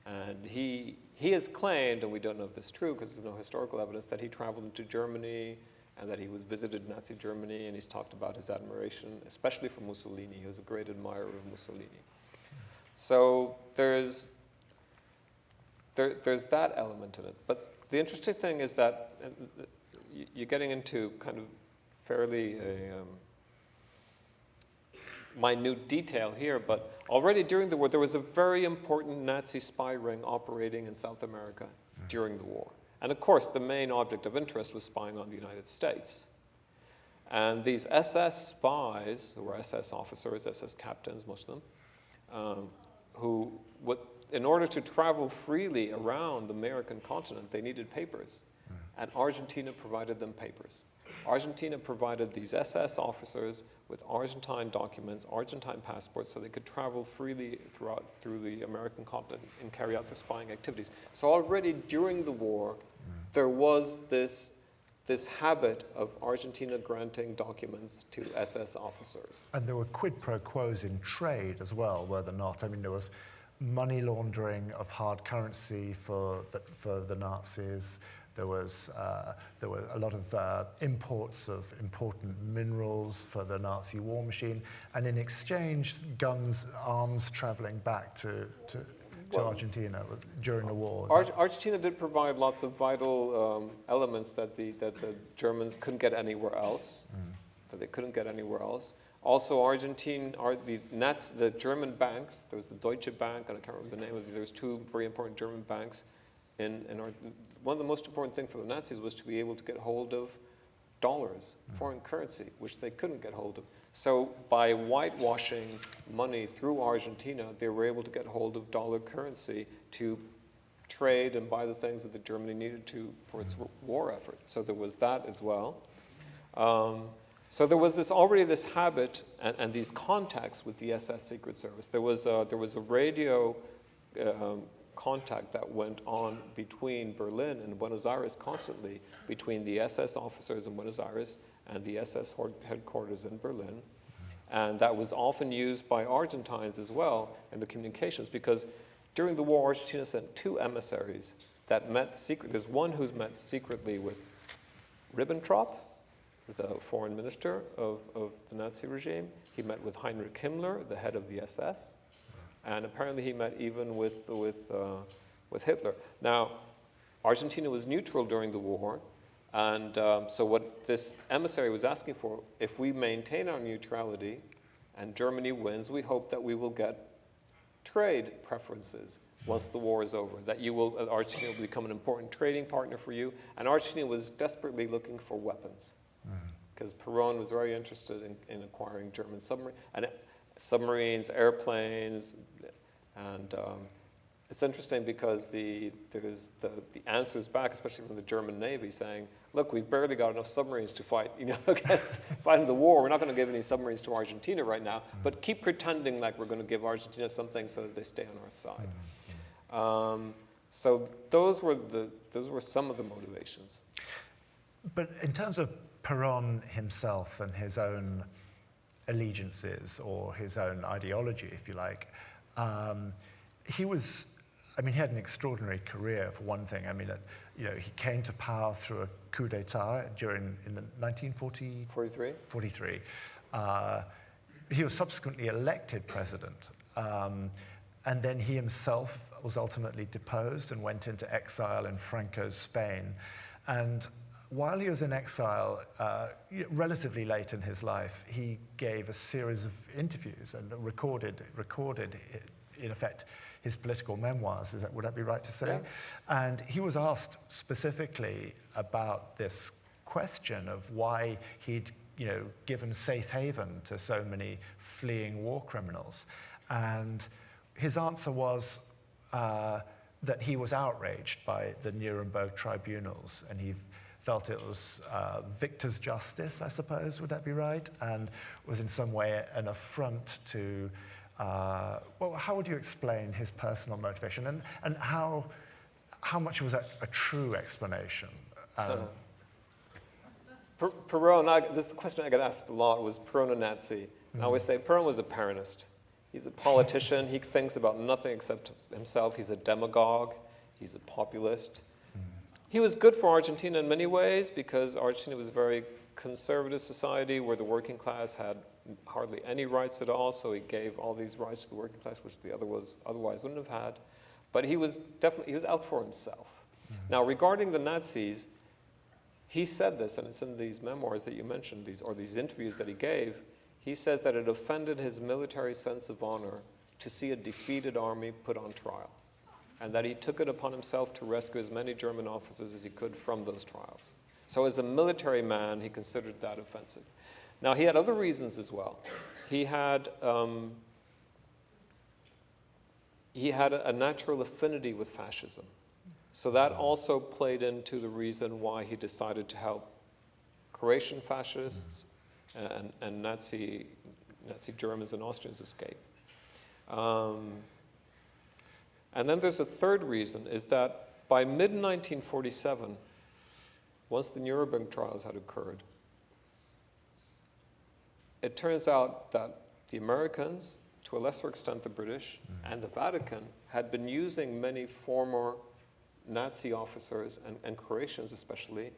And he has claimed, and we don't know if this is true because there's no historical evidence, that he traveled into Germany and that he visited Nazi Germany, and he's talked about his admiration, especially for Mussolini. He was a great admirer of Mussolini. So there's that element in it. But the interesting thing is that you're getting into kind of fairly minute detail here, but already during the war, there was a very important Nazi spy ring operating in South America during the war. And of course, the main object of interest was spying on the United States. And these SS spies, who were SS officers, SS captains, most of them, in order to travel freely around the American continent, they needed papers. And Argentina provided them papers. Argentina provided these SS officers with Argentine documents, Argentine passports, so they could travel freely through the American continent and carry out the spying activities. So already during the war, there was this habit of Argentina granting documents to SS officers. And there were quid pro quos in trade as well, were there not? I mean, there was money laundering of hard currency for the Nazis. There were a lot of imports of important minerals for the Nazi war machine, and in exchange, guns, arms traveling back to Argentina during the war. Argentina did provide lots of vital elements that the Germans couldn't get anywhere else. Also, the German banks. There was the Deutsche Bank, and I can't remember the name of it. There was two very important German banks. One of the most important things for the Nazis was to be able to get hold of dollars, foreign currency, which they couldn't get hold of. So by whitewashing money through Argentina, they were able to get hold of dollar currency to trade and buy the things that Germany needed for its war effort. So there was that as well. So there was already this habit and these contacts with the SS Secret Service. There was a radio contact that went on between Berlin and Buenos Aires constantly, between the SS officers in Buenos Aires and the SS headquarters in Berlin. And that was often used by Argentines as well in the communications, because during the war, Argentina sent two emissaries that met secretly. There's one who's met secretly with Ribbentrop, the foreign minister of the Nazi regime. He met with Heinrich Himmler, the head of the SS. And apparently he met even with Hitler. Now, Argentina was neutral during the war, and so what this emissary was asking for, if we maintain our neutrality, and Germany wins, we hope that we will get trade preferences once the war is over, that Argentina will become an important trading partner for you. And Argentina was desperately looking for weapons, because Peron was very interested in acquiring German submarines, airplanes, and it's interesting because there's the answers back, especially from the German Navy, saying, look, we've barely got enough submarines to fight, against fighting the war. We're not going to give any submarines to Argentina right now, but keep pretending like we're going to give Argentina something so that they stay on our side. So those were some of the motivations. But in terms of Peron himself and his own allegiances or his own ideology, if you like, he had an extraordinary career, for one thing. He came to power through a coup d'etat in 1943. 43. He was subsequently elected president, and then he himself was ultimately deposed and went into exile in Franco's Spain. And while he was in exile, relatively late in his life, he gave a series of interviews and recorded, in effect, his political memoirs. Would that be right to say? Yeah. And he was asked specifically about this question of why he'd given safe haven to so many fleeing war criminals. And his answer was that he was outraged by the Nuremberg tribunals, and he felt it was victor's justice, I suppose, would that be right? And was in some way an affront to, how would you explain his personal motivation, and how much was that a true explanation? Peron, this is a question I got asked a lot, was Peron a Nazi? And I always say Peron was a Peronist. He's a politician. He thinks about nothing except himself. He's a demagogue. He's a populist. He was good for Argentina in many ways, because Argentina was a very conservative society where the working class had hardly any rights at all, so he gave all these rights to the working class, which the otherwise wouldn't have had. But he was out for himself. Now, regarding the Nazis, he said this, and it's in these memoirs that you mentioned, these interviews that he gave. He says that it offended his military sense of honor to see a defeated army put on trial, and that he took it upon himself to rescue as many German officers as he could from those trials. So as a military man, he considered that offensive. Now, he had other reasons as well. He had a natural affinity with fascism. So that also played into the reason why he decided to help Croatian fascists and Nazi Germans and Austrians escape. And then there's a third reason, is that by mid-1947, once the Nuremberg trials had occurred, it turns out that the Americans, to a lesser extent the British, and the Vatican had been using many former Nazi officers, and Croatians especially,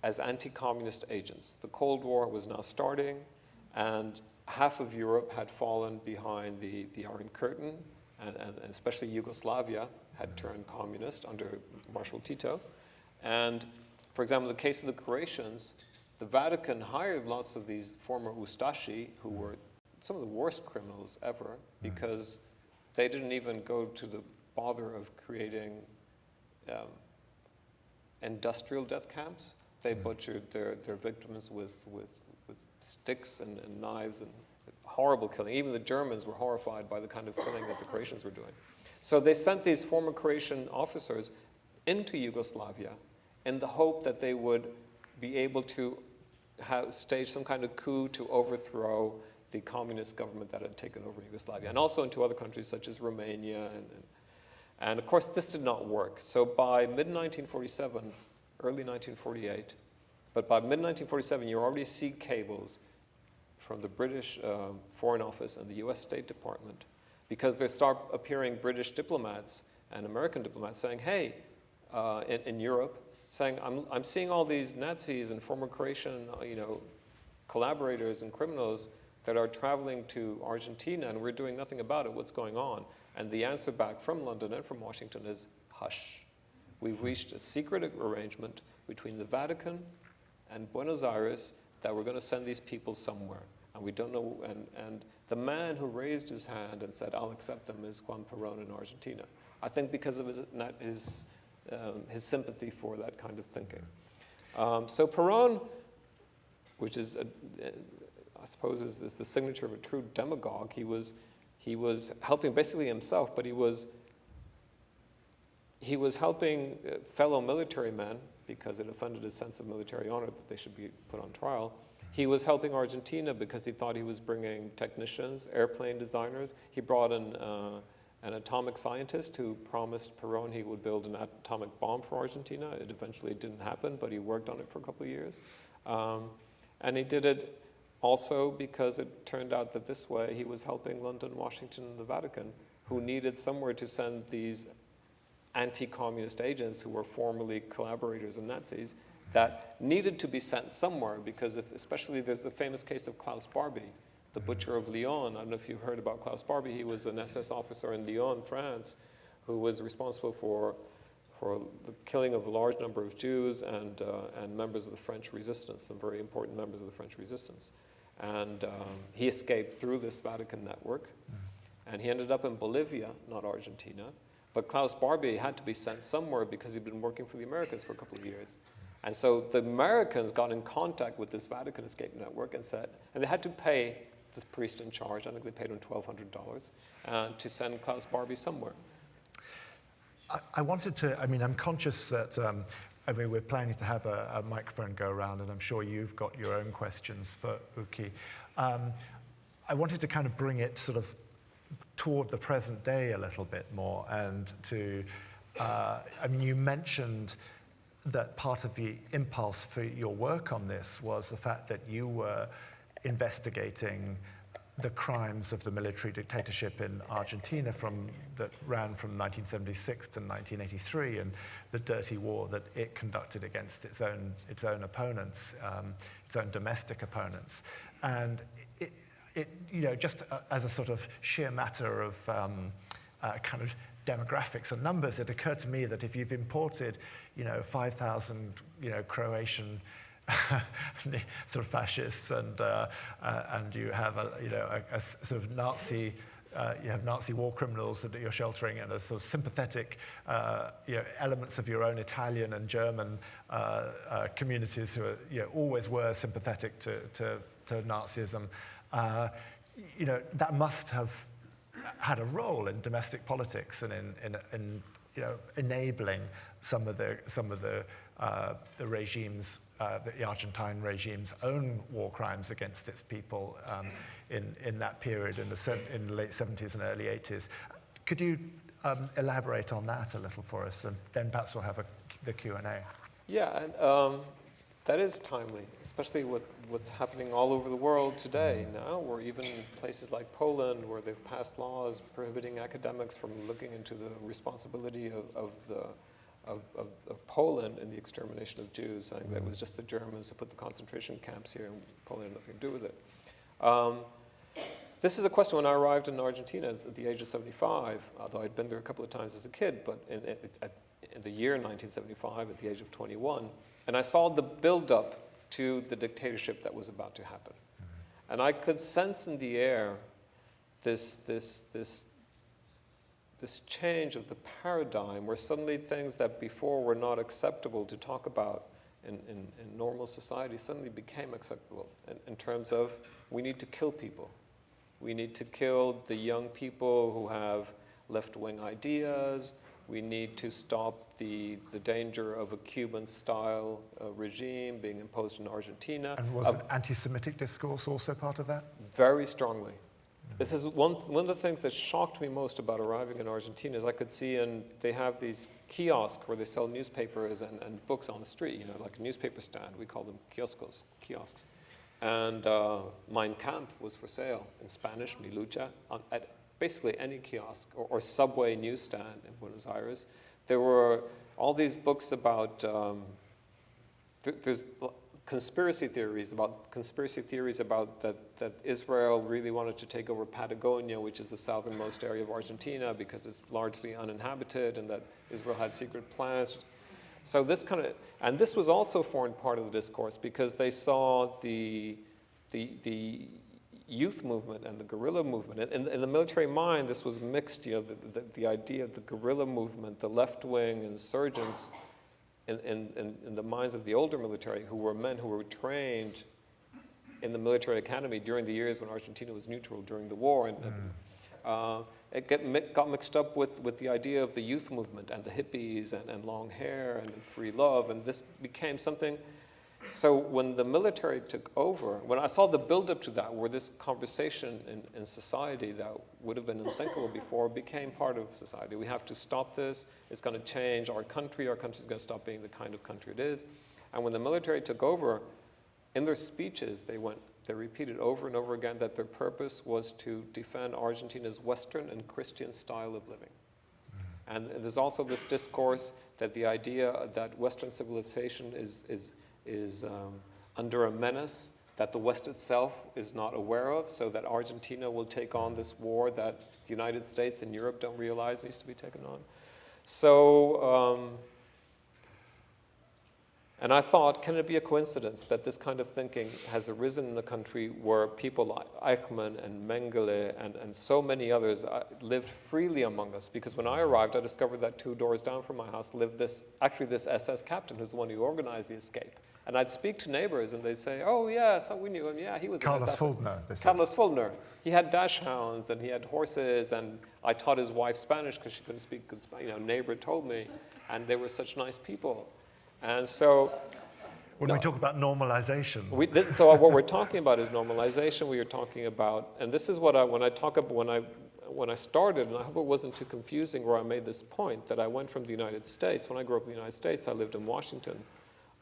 as anti-communist agents. The Cold War was now starting, and half of Europe had fallen behind the Iron Curtain, and especially Yugoslavia had turned communist under Marshal Tito. And, for example, in the case of the Croatians, the Vatican hired lots of these former Ustashi, who were some of the worst criminals ever, because they didn't even go to the bother of creating industrial death camps. They butchered their victims with sticks and knives, and horrible killing. Even the Germans were horrified by the kind of killing that the Croatians were doing. So they sent these former Croatian officers into Yugoslavia in the hope that they would be able to stage some kind of coup to overthrow the communist government that had taken over Yugoslavia, and also into other countries such as Romania. And of course, this did not work. So by mid-1947, early 1948, but by mid-1947, you already see cables from the British Foreign Office and the US State Department, because there start appearing British diplomats and American diplomats saying, hey, in Europe, saying, I'm seeing all these Nazis and former Croatian, collaborators and criminals that are traveling to Argentina, and we're doing nothing about it. What's going on? And the answer back from London and from Washington is, hush. We've reached a secret arrangement between the Vatican and Buenos Aires that we're going to send these people somewhere. And we don't know, and the man who raised his hand and said, I'll accept them, is Juan Peron in Argentina. I think because of his sympathy for that kind of thinking. So Peron, which is, I suppose, is the signature of a true demagogue, he was helping basically himself, but he was helping fellow military men because it offended his sense of military honor that they should be put on trial. He was helping Argentina because he thought he was bringing technicians, airplane designers. He brought in an atomic scientist who promised Peron he would build an atomic bomb for Argentina. It eventually didn't happen, but he worked on it for a couple of years. And he did it also because it turned out that this way he was helping London, Washington, and the Vatican, who needed somewhere to send these anti-communist agents who were formerly collaborators and Nazis that needed to be sent somewhere because especially there's the famous case of Klaus Barbie, the butcher of Lyon. I don't know if you've heard about Klaus Barbie. He was an SS officer in Lyon, France, who was responsible for the killing of a large number of Jews and members of the French resistance, some very important members of the French resistance. And he escaped through this Vatican network, and he ended up in Bolivia, not Argentina. But Klaus Barbie had to be sent somewhere because he'd been working for the Americans for a couple of years. And so the Americans got in contact with this Vatican escape network and they had to pay this priest in charge, I think they paid him $1,200, to send Klaus Barbie somewhere. I wanted to, I'm conscious that, we're planning to have a microphone go around, and I'm sure you've got your own questions for Uki. I wanted to kind of bring it sort of toward the present day a little bit more, and to, you mentioned that part of the impulse for your work on this was the fact that you were investigating the crimes of the military dictatorship in Argentina that ran from 1976 to 1983, and the dirty war that it conducted against its own opponents, its own domestic opponents. And it just as a sort of sheer matter of kind of demographics and numbers, it occurred to me that if you've imported, 5,000, Croatian sort of fascists, and you have a sort of Nazi, you have Nazi war criminals that you're sheltering, and a sort of sympathetic, elements of your own Italian and German communities who are, always were sympathetic to Nazism. That must have had a role in domestic politics and in enabling some of the regimes, the Argentine regime's own war crimes against its people in that period in the late 70s and early 80s. Could you elaborate on that a little for us, and then perhaps we'll have the Q&A. Yeah, and that is timely, especially with what's happening all over the world today now, where even places like Poland, where they've passed laws prohibiting academics from looking into the responsibility of Poland in the extermination of Jews, saying that it was just the Germans who put the concentration camps here, and Poland had nothing to do with it. This is a question when I arrived in Argentina at the age of 75, although I'd been there a couple of times as a kid, but in the year 1975, at the age of 21, and I saw the build-up to the dictatorship that was about to happen. And I could sense in the air this change of the paradigm, where suddenly things that before were not acceptable to talk about in normal society suddenly became acceptable in terms of we need to kill people. We need to kill the young people who have left-wing ideas. We need to stop the danger of a Cuban-style regime being imposed in Argentina. And was anti-Semitic discourse also part of that? Very strongly. This is one of the things that shocked me most about arriving in Argentina is I could see, and they have these kiosks where they sell newspapers and books on the street, like a newspaper stand. We call them kiosks. And Mein Kampf was for sale in Spanish, Mi Lucha, at basically any kiosk or subway newsstand in Buenos Aires. There were all these books about, there's conspiracy theories about that Israel really wanted to take over Patagonia, which is the southernmost area of Argentina, because it's largely uninhabited, and that Israel had secret plans. So this and this was also formed part of the discourse, because they saw the youth movement and the guerrilla movement. In the military mind, this was mixed, the idea of the guerrilla movement, the left-wing insurgents in the minds of the older military, who were men who were trained in the military academy during the years when Argentina was neutral during the war. It got mixed up with the idea of the youth movement and the hippies and long hair and free love, and this became something. So when the military took over, when I saw the buildup to that, where this conversation in society that would have been unthinkable before became part of society. We have to stop this. It's going to change our country. Our country is going to stop being the kind of country it is. And when the military took over, in their speeches, they repeated over and over again that their purpose was to defend Argentina's Western and Christian style of living. And there's also this discourse that the idea that Western civilization is under a menace that the West itself is not aware of, so that Argentina will take on this war that the United States and Europe don't realize needs to be taken on. So, and I thought, can it be a coincidence that this kind of thinking has arisen in the country where people like Eichmann and Mengele and so many others lived freely among us? Because when I arrived, I discovered that 2 doors down from my house lived this SS captain who's the one who organized the escape. And I'd speak to neighbors and they'd say, oh yes, we knew him, yeah, he was Carlos Fulner. Carlos Fulner. He had dash hounds and he had horses, and I taught his wife Spanish because she couldn't speak good Spanish. Neighbor told me, and they were such nice people. And so, when we talk about normalization, so what we're talking about is normalization. We are talking about, and this is what when I started, and I hope it wasn't too confusing where I made this point, that I went from the United States. When I grew up in the United States, I lived in Washington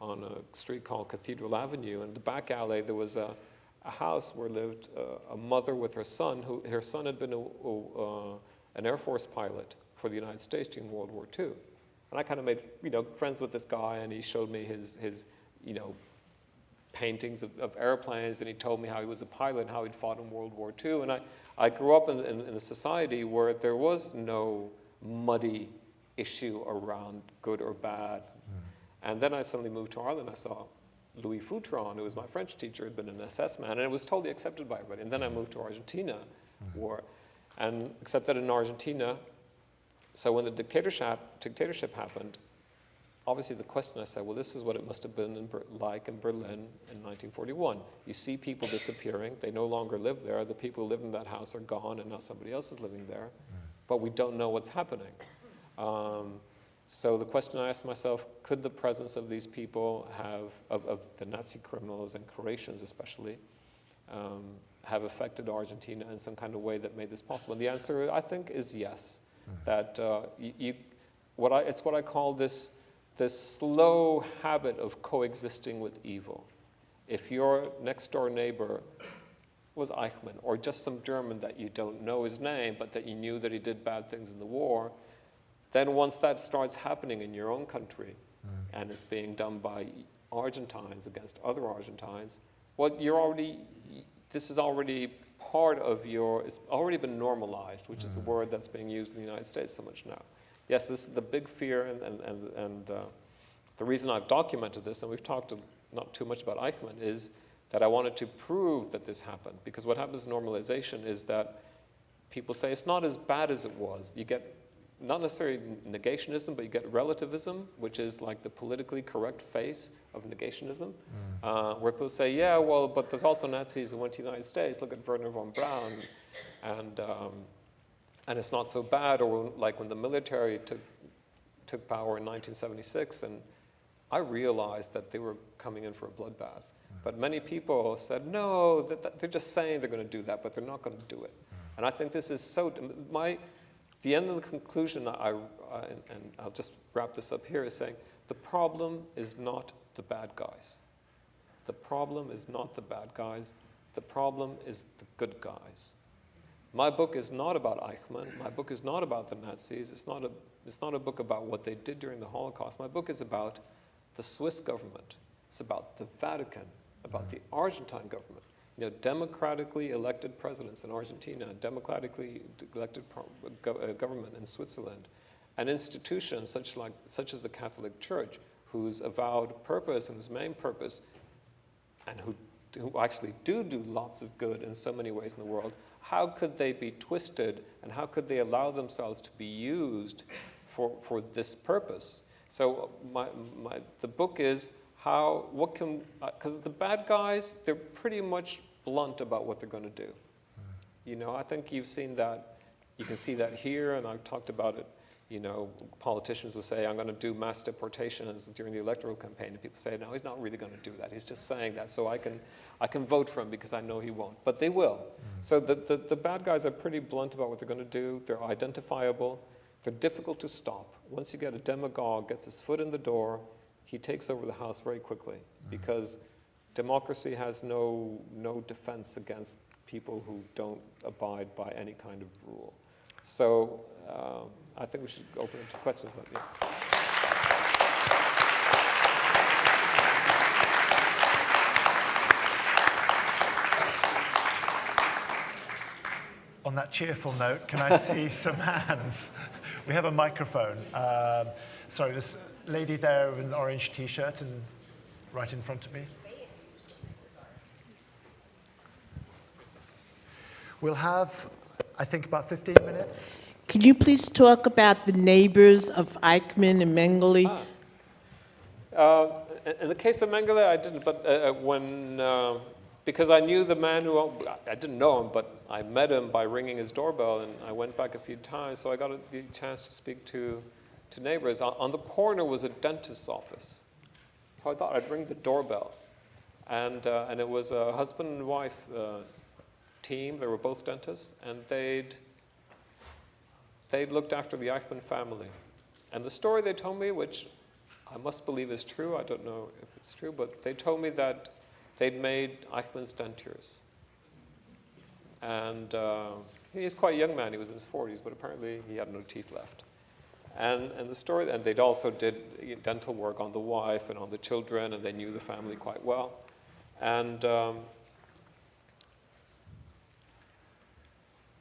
on a street called Cathedral Avenue. And in the back alley, there was a house where lived a mother with her son. Her son had been an Air Force pilot for the United States during World War II. And I kind of made, friends with this guy, and he showed me his paintings of airplanes, and he told me how he was a pilot and how he'd fought in World War II. And I grew up in a society where there was no muddy issue around good or bad. And then I suddenly moved to Ireland. I saw Louis Foutron, who was my French teacher, had been an SS man, and it was totally accepted by everybody. And then I moved to Argentina, and accepted in Argentina. So when the dictatorship happened, obviously the question I said, well, this is what it must have been like in Berlin in 1941. You see people disappearing. They no longer live there. The people who live in that house are gone, and now somebody else is living there. But we don't know what's happening. So the question I asked myself, could the presence of these people of the Nazi criminals and Croatians especially, have affected Argentina in some kind of way that made this possible? And the answer, I think, is yes. That it's what I call this slow habit of coexisting with evil. If your next door neighbor was Eichmann, or just some German that you don't know his name, but that you knew that he did bad things in the war, then once that starts happening in your own country, and it's being done by Argentines against other Argentines, well, this is already part of it's already been normalized, which is the word that's being used in the United States so much now. Yes, this is the big fear, and the reason I've documented this, and we've talked not too much about Eichmann, is that I wanted to prove that this happened. Because what happens in normalization is that people say it's not as bad as it was. You get not necessarily negationism, but you get relativism, which is like the politically correct face of negationism, where people say, yeah, well, but there's also Nazis who went to the United States. Look at Werner von Braun, and it's not so bad. Or like when the military took power in 1976, and I realized that they were coming in for a bloodbath. But many people said, no, that they're just saying they're going to do that, but they're not going to do it. And I think this is so, the end of the conclusion, and I'll just wrap this up here, is saying the problem is not the bad guys. The problem is not the bad guys. The problem is the good guys. My book is not about Eichmann. My book is not about the Nazis. It's not a book about what they did during the Holocaust. My book is about the Swiss government. It's about the Vatican, about the Argentine government. Democratically elected presidents in Argentina, democratically elected government in Switzerland, and institutions such as the Catholic Church, whose avowed purpose and whose main purpose, and who who actually do lots of good in so many ways in the world, how could they be twisted and how could they allow themselves to be used for this purpose? So the book is because the bad guys, they're pretty much blunt about what they're going to do. You know, I think you've seen that, you can see that here, and I've talked about it. You know, politicians will say, I'm going to do mass deportations during the electoral campaign. And people say, no, he's not really going to do that. He's just saying that so I can vote for him because I know he won't. But they will. So the bad guys are pretty blunt about what they're going to do. They're identifiable. They're difficult to stop. Once you get a demagogue, gets his foot in the door, he takes over the house very quickly because democracy has no defense against people who don't abide by any kind of rule. So I think we should open it to questions. But yeah. On that cheerful note, can I see some hands? We have a microphone. Sorry, this lady there with an orange T-shirt and right in front of me. We'll have, I think, about 15 minutes. Could you please talk about the neighbors of Eichmann and Mengele? In the case of Mengele, I didn't, but because I knew the man I didn't know him, but I met him by ringing his doorbell, and I went back a few times, so I got the chance to speak to neighbors. On the corner was a dentist's office, so I thought I'd ring the doorbell, and it was a husband and wife team. They were both dentists, and they'd looked after the Eichmann family. And the story they told me, which I must believe is true, I don't know if it's true, but they told me that they'd made Eichmann's dentures. And he's quite a young man, he was in his 40s, but apparently he had no teeth left. And the story, and they'd also did dental work on the wife and on the children, and they knew the family quite well. And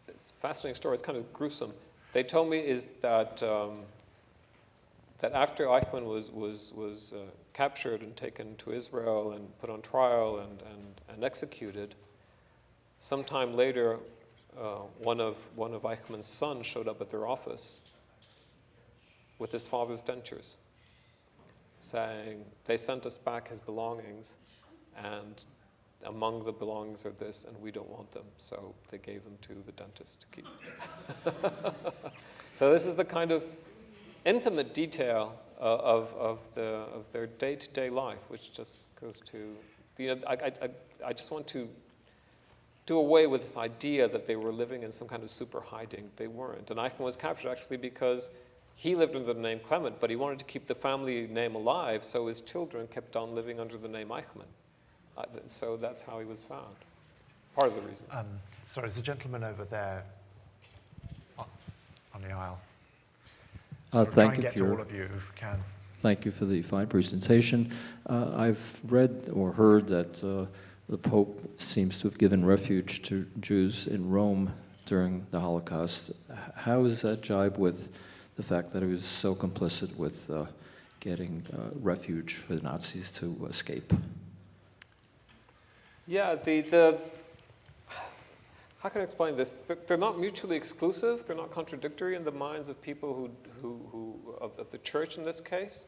it's a fascinating story, it's kind of gruesome. They told me is that that after Eichmann was captured and taken to Israel and put on trial and executed, sometime later, one of Eichmann's sons showed up at their office with his father's dentures, saying, they sent us back his belongings, and among the belongings are this, and we don't want them, so they gave them to the dentist to keep. So this is the kind of intimate detail of their day-to-day life, which just goes to, I just want to do away with this idea that they were living in some kind of super hiding. They weren't. And Eichmann was captured actually because he lived under the name Clement, but he wanted to keep the family name alive, so his children kept on living under the name Eichmann. So that's how he was found. Part of the reason. Sorry, there's a gentleman over there on the aisle. So Thank you get to all of you if we can. Thank you for the fine presentation. I've read or heard that the Pope seems to have given refuge to Jews in Rome during the Holocaust. How does that jibe with the fact that he was so complicit with getting refuge for the Nazis to escape? Yeah, how can I explain this? They're not mutually exclusive. They're not contradictory in the minds of people who of the church in this case.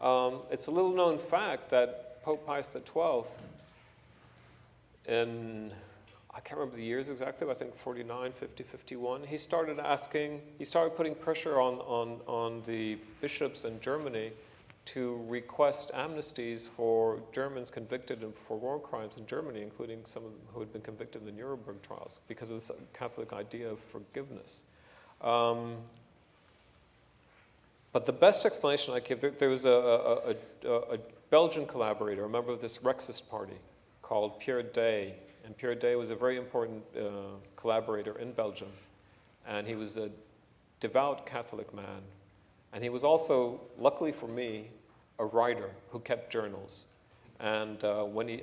It's a little known fact that Pope Pius XII, I can't remember the years exactly, but I think 49, 50, 51, he started putting pressure on the bishops in Germany to request amnesties for Germans convicted for war crimes in Germany, including some of them who had been convicted in the Nuremberg trials, because of this Catholic idea of forgiveness. But the best explanation I give, there was a Belgian collaborator, a member of this Rexist party, called Pierre Day. And Pierre Day was a very important collaborator in Belgium. And he was a devout Catholic man. And he was also, luckily for me, a writer who kept journals. And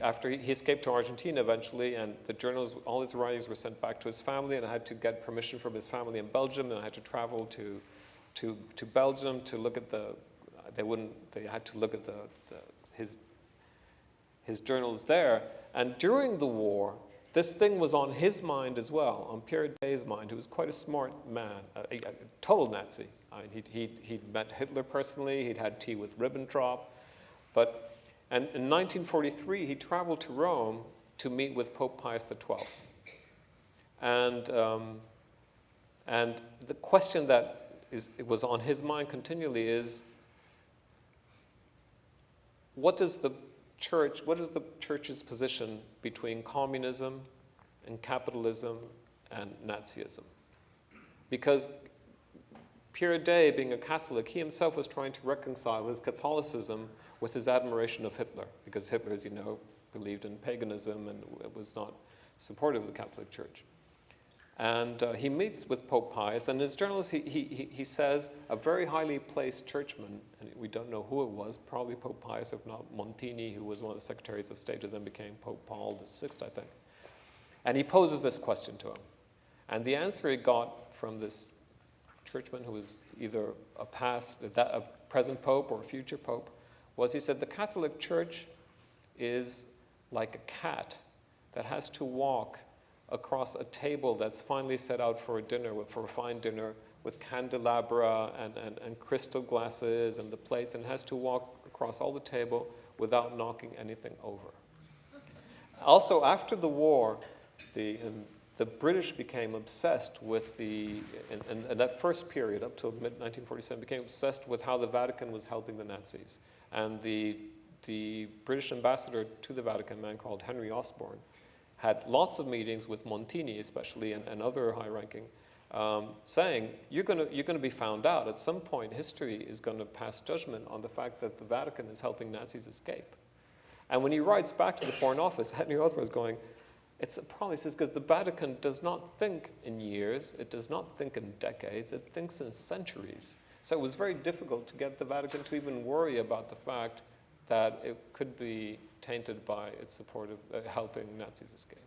after he escaped to Argentina eventually, and the journals, all his writings were sent back to his family, and I had to get permission from his family in Belgium, and I had to travel to Belgium to look at they had to look at his journals there. And during the war, this thing was on his mind as well, on Pierre Day's mind, who was quite a smart man, a total Nazi. I mean, he'd met Hitler personally, he'd had tea with Ribbentrop, and in 1943, he traveled to Rome to meet with Pope Pius XII. And the question that was on his mind continually is, what is the church's position between communism and capitalism and Nazism? Because Pierre Day, being a Catholic, he himself was trying to reconcile his Catholicism with his admiration of Hitler, because Hitler, as you know, believed in paganism and was not supportive of the Catholic Church. And he meets with Pope Pius, and in his journals he says a very highly placed churchman, and we don't know who it was, probably Pope Pius, if not Montini, who was one of the secretaries of state, who then became Pope Paul VI, I think. And he poses this question to him. And the answer he got from this churchman, who was either a present pope or a future pope, was he said, the Catholic Church is like a cat that has to walk across a table that's finally set out for a dinner, for a fine dinner, with candelabra and crystal glasses and the plates, and has to walk across all the table without knocking anything over. Also, after the war, the British became obsessed with in that first period, up to mid-1947, became obsessed with how the Vatican was helping the Nazis. And the British ambassador to the Vatican, a man called Henry Osborne, had lots of meetings with Montini especially and other high-ranking, saying, you're going to be found out. At some point, history is going to pass judgment on the fact that the Vatican is helping Nazis escape. And when he writes back to the Foreign Office, Henry Osborne is going, it's a problem, he says, because the Vatican does not think in years, it does not think in decades, it thinks in centuries. So it was very difficult to get the Vatican to even worry about the fact that it could be tainted by its support of helping Nazis escape.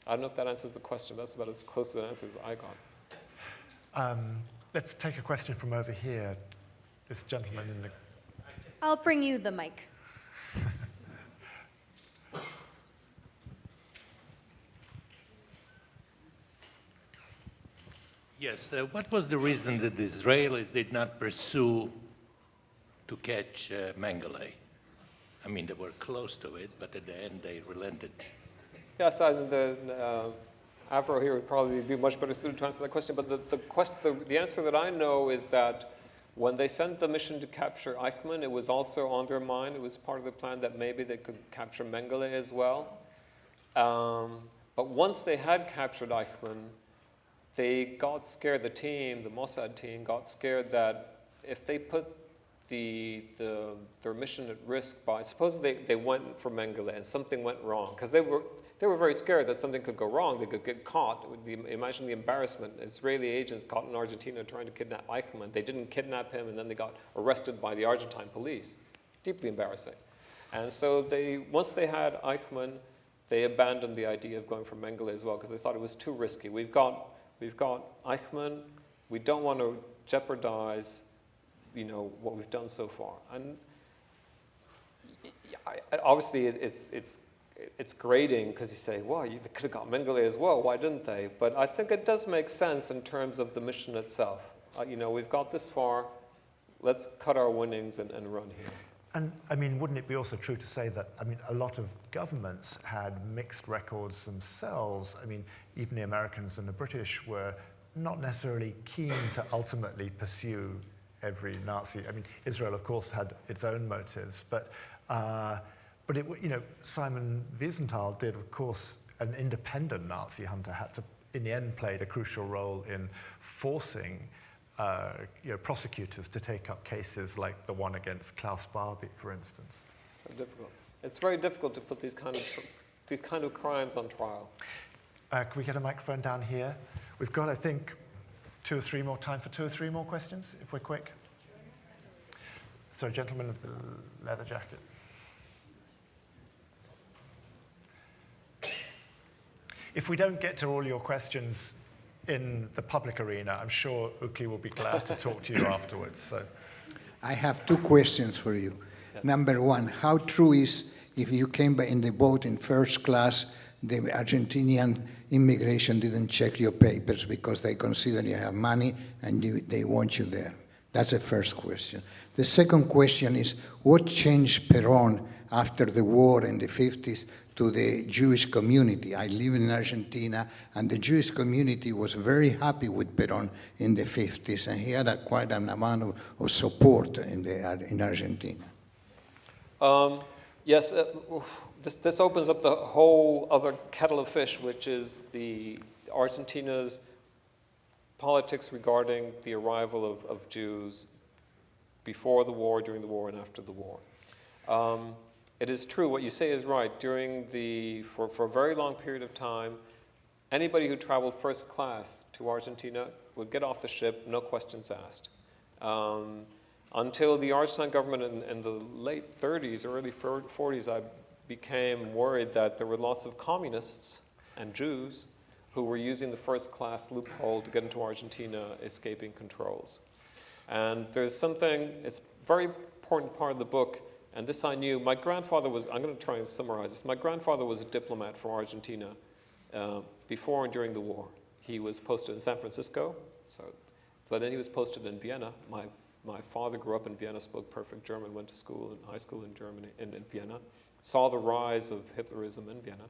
I don't know if that answers the question. That's about as close to an answer as I got. Let's take a question from over here. This gentleman in the... I'll bring you the mic. Yes, what was the reason that the Israelis did not pursue to catch Mengele? I mean, they were close to it, but at the end they relented. Yes, Avro here would probably be much better suited to answer that question, but the answer that I know is that when they sent the mission to capture Eichmann, it was also on their mind. It was part of the plan that maybe they could capture Mengele as well. But once they had captured Eichmann, they got scared, the Mossad team, got scared that if they put their mission at risk by, suppose they went for Mengele and something went wrong, because they were very scared that something could go wrong, they could get caught. Imagine the embarrassment, Israeli agents caught in Argentina trying to kidnap Eichmann. They didn't kidnap him, and then they got arrested by the Argentine police. Deeply embarrassing. And so once they had Eichmann, they abandoned the idea of going for Mengele as well, because they thought it was too risky. We've got Eichmann, we don't want to jeopardize what we've done so far. And obviously it's grating, because you say, well, they could have got Mengele as well, why didn't they? But I think it does make sense in terms of the mission itself. We've got this far, let's cut our winnings and run here. And, I mean, wouldn't it be also true to say that, I mean, a lot of governments had mixed records themselves? I mean, even the Americans and the British were not necessarily keen to ultimately pursue every Nazi. I mean, Israel, of course, had its own motives, but Simon Wiesenthal did, of course, an independent Nazi hunter, had to, in the end, played a crucial role in forcing prosecutors to take up cases like the one against Klaus Barbie, for instance. So difficult. It's very difficult to put these kind of crimes on trial. Can we get a microphone down here? We've got, I think, time for two or three more questions, if we're quick. So, gentleman with the leather jacket. If we don't get to all your questions in the public arena, I'm sure Uki will be glad to talk to you afterwards. So, I have two questions for you. Yes. Number one, how true is if you came in the boat in first class, the Argentinian immigration didn't check your papers because they consider you have money and they want you there. That's the first question. The second question is, what changed Peron after the war in the 50s to the Jewish community? I live in Argentina, and the Jewish community was very happy with Peron in the 50s, and he had quite an amount of support in Argentina. Yes, this opens up the whole other kettle of fish, which is Argentina's politics regarding the arrival of Jews before the war, during the war, and after the war. It is true, what you say is right. For a very long period of time, anybody who traveled first class to Argentina would get off the ship, no questions asked. Until the Argentine government in the late 30s, early 40s, I became worried that there were lots of communists and Jews who were using the first class loophole to get into Argentina, escaping controls. And there's something, it's a very important part of the book, and this I knew. My grandfather was, I'm going to try and summarize this. My grandfather was a diplomat for Argentina before and during the war. He was posted in San Francisco, but then he was posted in Vienna. My father grew up in Vienna, spoke perfect German, went to school and high school in Germany, in Vienna, saw the rise of Hitlerism in Vienna,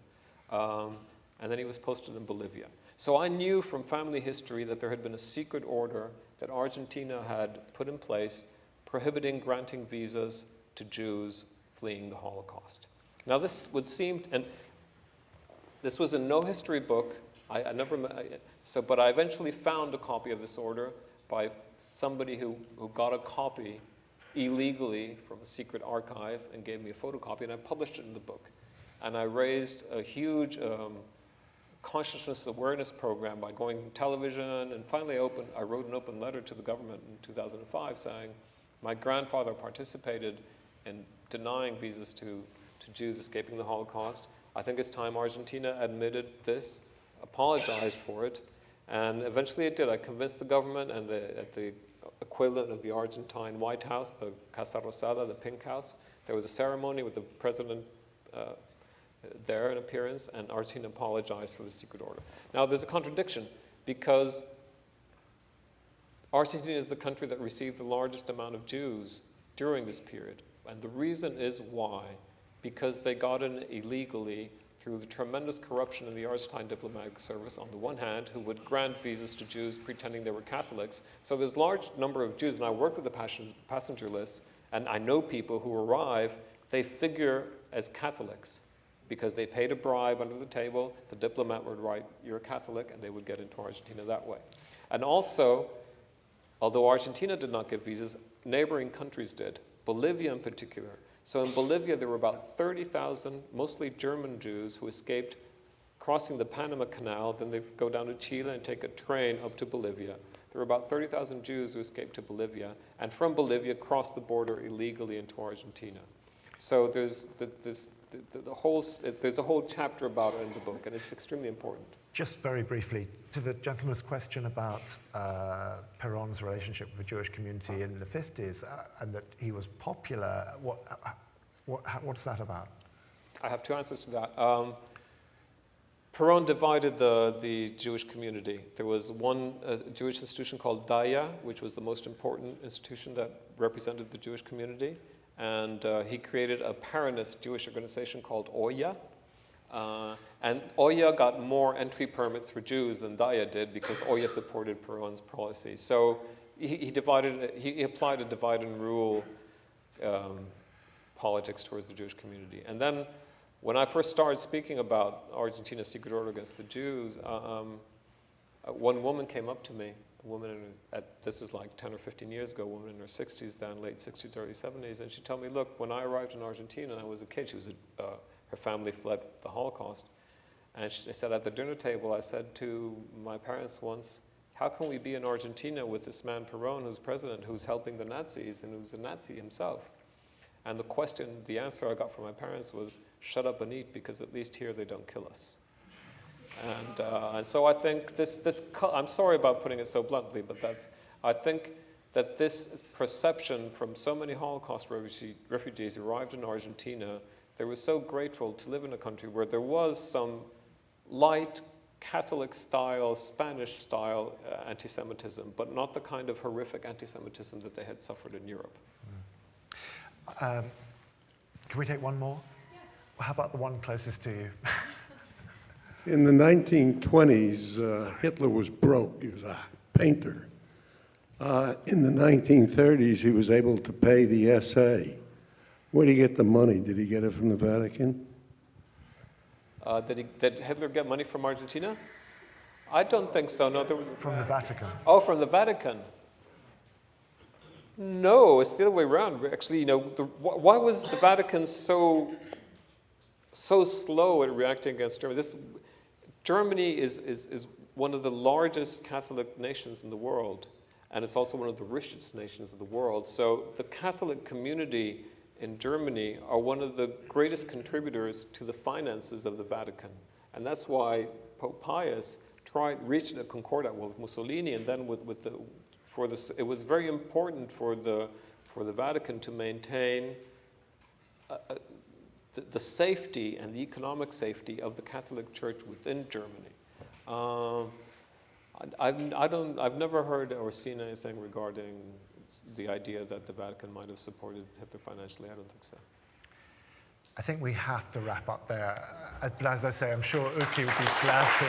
and then he was posted in Bolivia. So I knew from family history that there had been a secret order that Argentina had put in place prohibiting granting visas to Jews fleeing the Holocaust. Now this would seem, and this was in no history book, but I eventually found a copy of this order by somebody who got a copy illegally from a secret archive and gave me a photocopy, and I published it in the book. And I raised a huge consciousness awareness program by going to television, and finally I wrote an open letter to the government in 2005 saying, my grandfather participated in denying visas to Jews escaping the Holocaust. I think it's time Argentina admitted this, apologized for it, and eventually it did. I convinced the government and at the equivalent of the Argentine White House, the Casa Rosada, the Pink House. There was a ceremony with the president there in appearance, and Argentina apologized for the secret order. Now there's a contradiction, because Argentina is the country that received the largest amount of Jews during this period. And the reason is why? Because they got in illegally through the tremendous corruption in the Argentine diplomatic service, on the one hand, who would grant visas to Jews pretending they were Catholics. So there's a large number of Jews, and I work with the passenger list, and I know people who arrive, they figure as Catholics because they paid a bribe under the table. The diplomat would write, you're a Catholic, and they would get into Argentina that way. And also, although Argentina did not give visas, neighboring countries did, Bolivia in particular. So in Bolivia, there were about 30,000, mostly German Jews, who escaped crossing the Panama Canal. Then they go down to Chile and take a train up to Bolivia. There were about 30,000 Jews who escaped to Bolivia, and from Bolivia crossed the border illegally into Argentina. So there's a whole chapter about it in the book, and it's extremely important. Just very briefly, to the gentleman's question about Peron's relationship with the Jewish community in the 50s, and that he was popular, what's that about? I have two answers to that. Peron divided the Jewish community. There was one Jewish institution called Daya, which was the most important institution that represented the Jewish community, and he created a Peronist Jewish organization called Oya. And Oya got more entry permits for Jews than Daya did because Oya supported Peron's policy. So he applied a divide and rule politics towards the Jewish community. And then when I first started speaking about Argentina's secret order against the Jews, one woman came up to me, a woman this is like 10 or 15 years ago, a woman in her 60s then, late 60s, early 70s, and she told me, look, when I arrived in Argentina and I was a kid, her family fled the Holocaust. And she said at the dinner table, I said to my parents once, how can we be in Argentina with this man Peron, who's president, who's helping the Nazis and who's a Nazi himself? And the answer I got from my parents was, shut up and eat, because at least here they don't kill us. And so I think I'm sorry about putting it so bluntly, but I think that this perception from so many Holocaust refugees arrived in Argentina They were so grateful to live in a country where there was some light Catholic-style, Spanish-style anti-Semitism, but not the kind of horrific anti-Semitism that they had suffered in Europe. Can we take one more? How about the one closest to you? In the 1920s, Hitler was broke. He was a painter. In the 1930s, he was able to pay the SA. Where did he get the money? Did he get it from the Vatican? Did Hitler get money from Argentina? I don't think so. No, From the Vatican. Oh, from the Vatican. No, it's the other way around. Actually, why was the Vatican so slow at reacting against Germany? Germany is one of the largest Catholic nations in the world, and it's also one of the richest nations of the world. So the Catholic community in Germany are one of the greatest contributors to the finances of the Vatican. And that's why Pope Pius reached a concordat with Mussolini, and then it was very important for the Vatican to maintain the safety and the economic safety of the Catholic Church within Germany. I've never heard or seen anything regarding the idea that the Vatican might have supported Hitler financially. I don't think so. I think we have to wrap up there. But as I say, I'm sure Uki would be glad to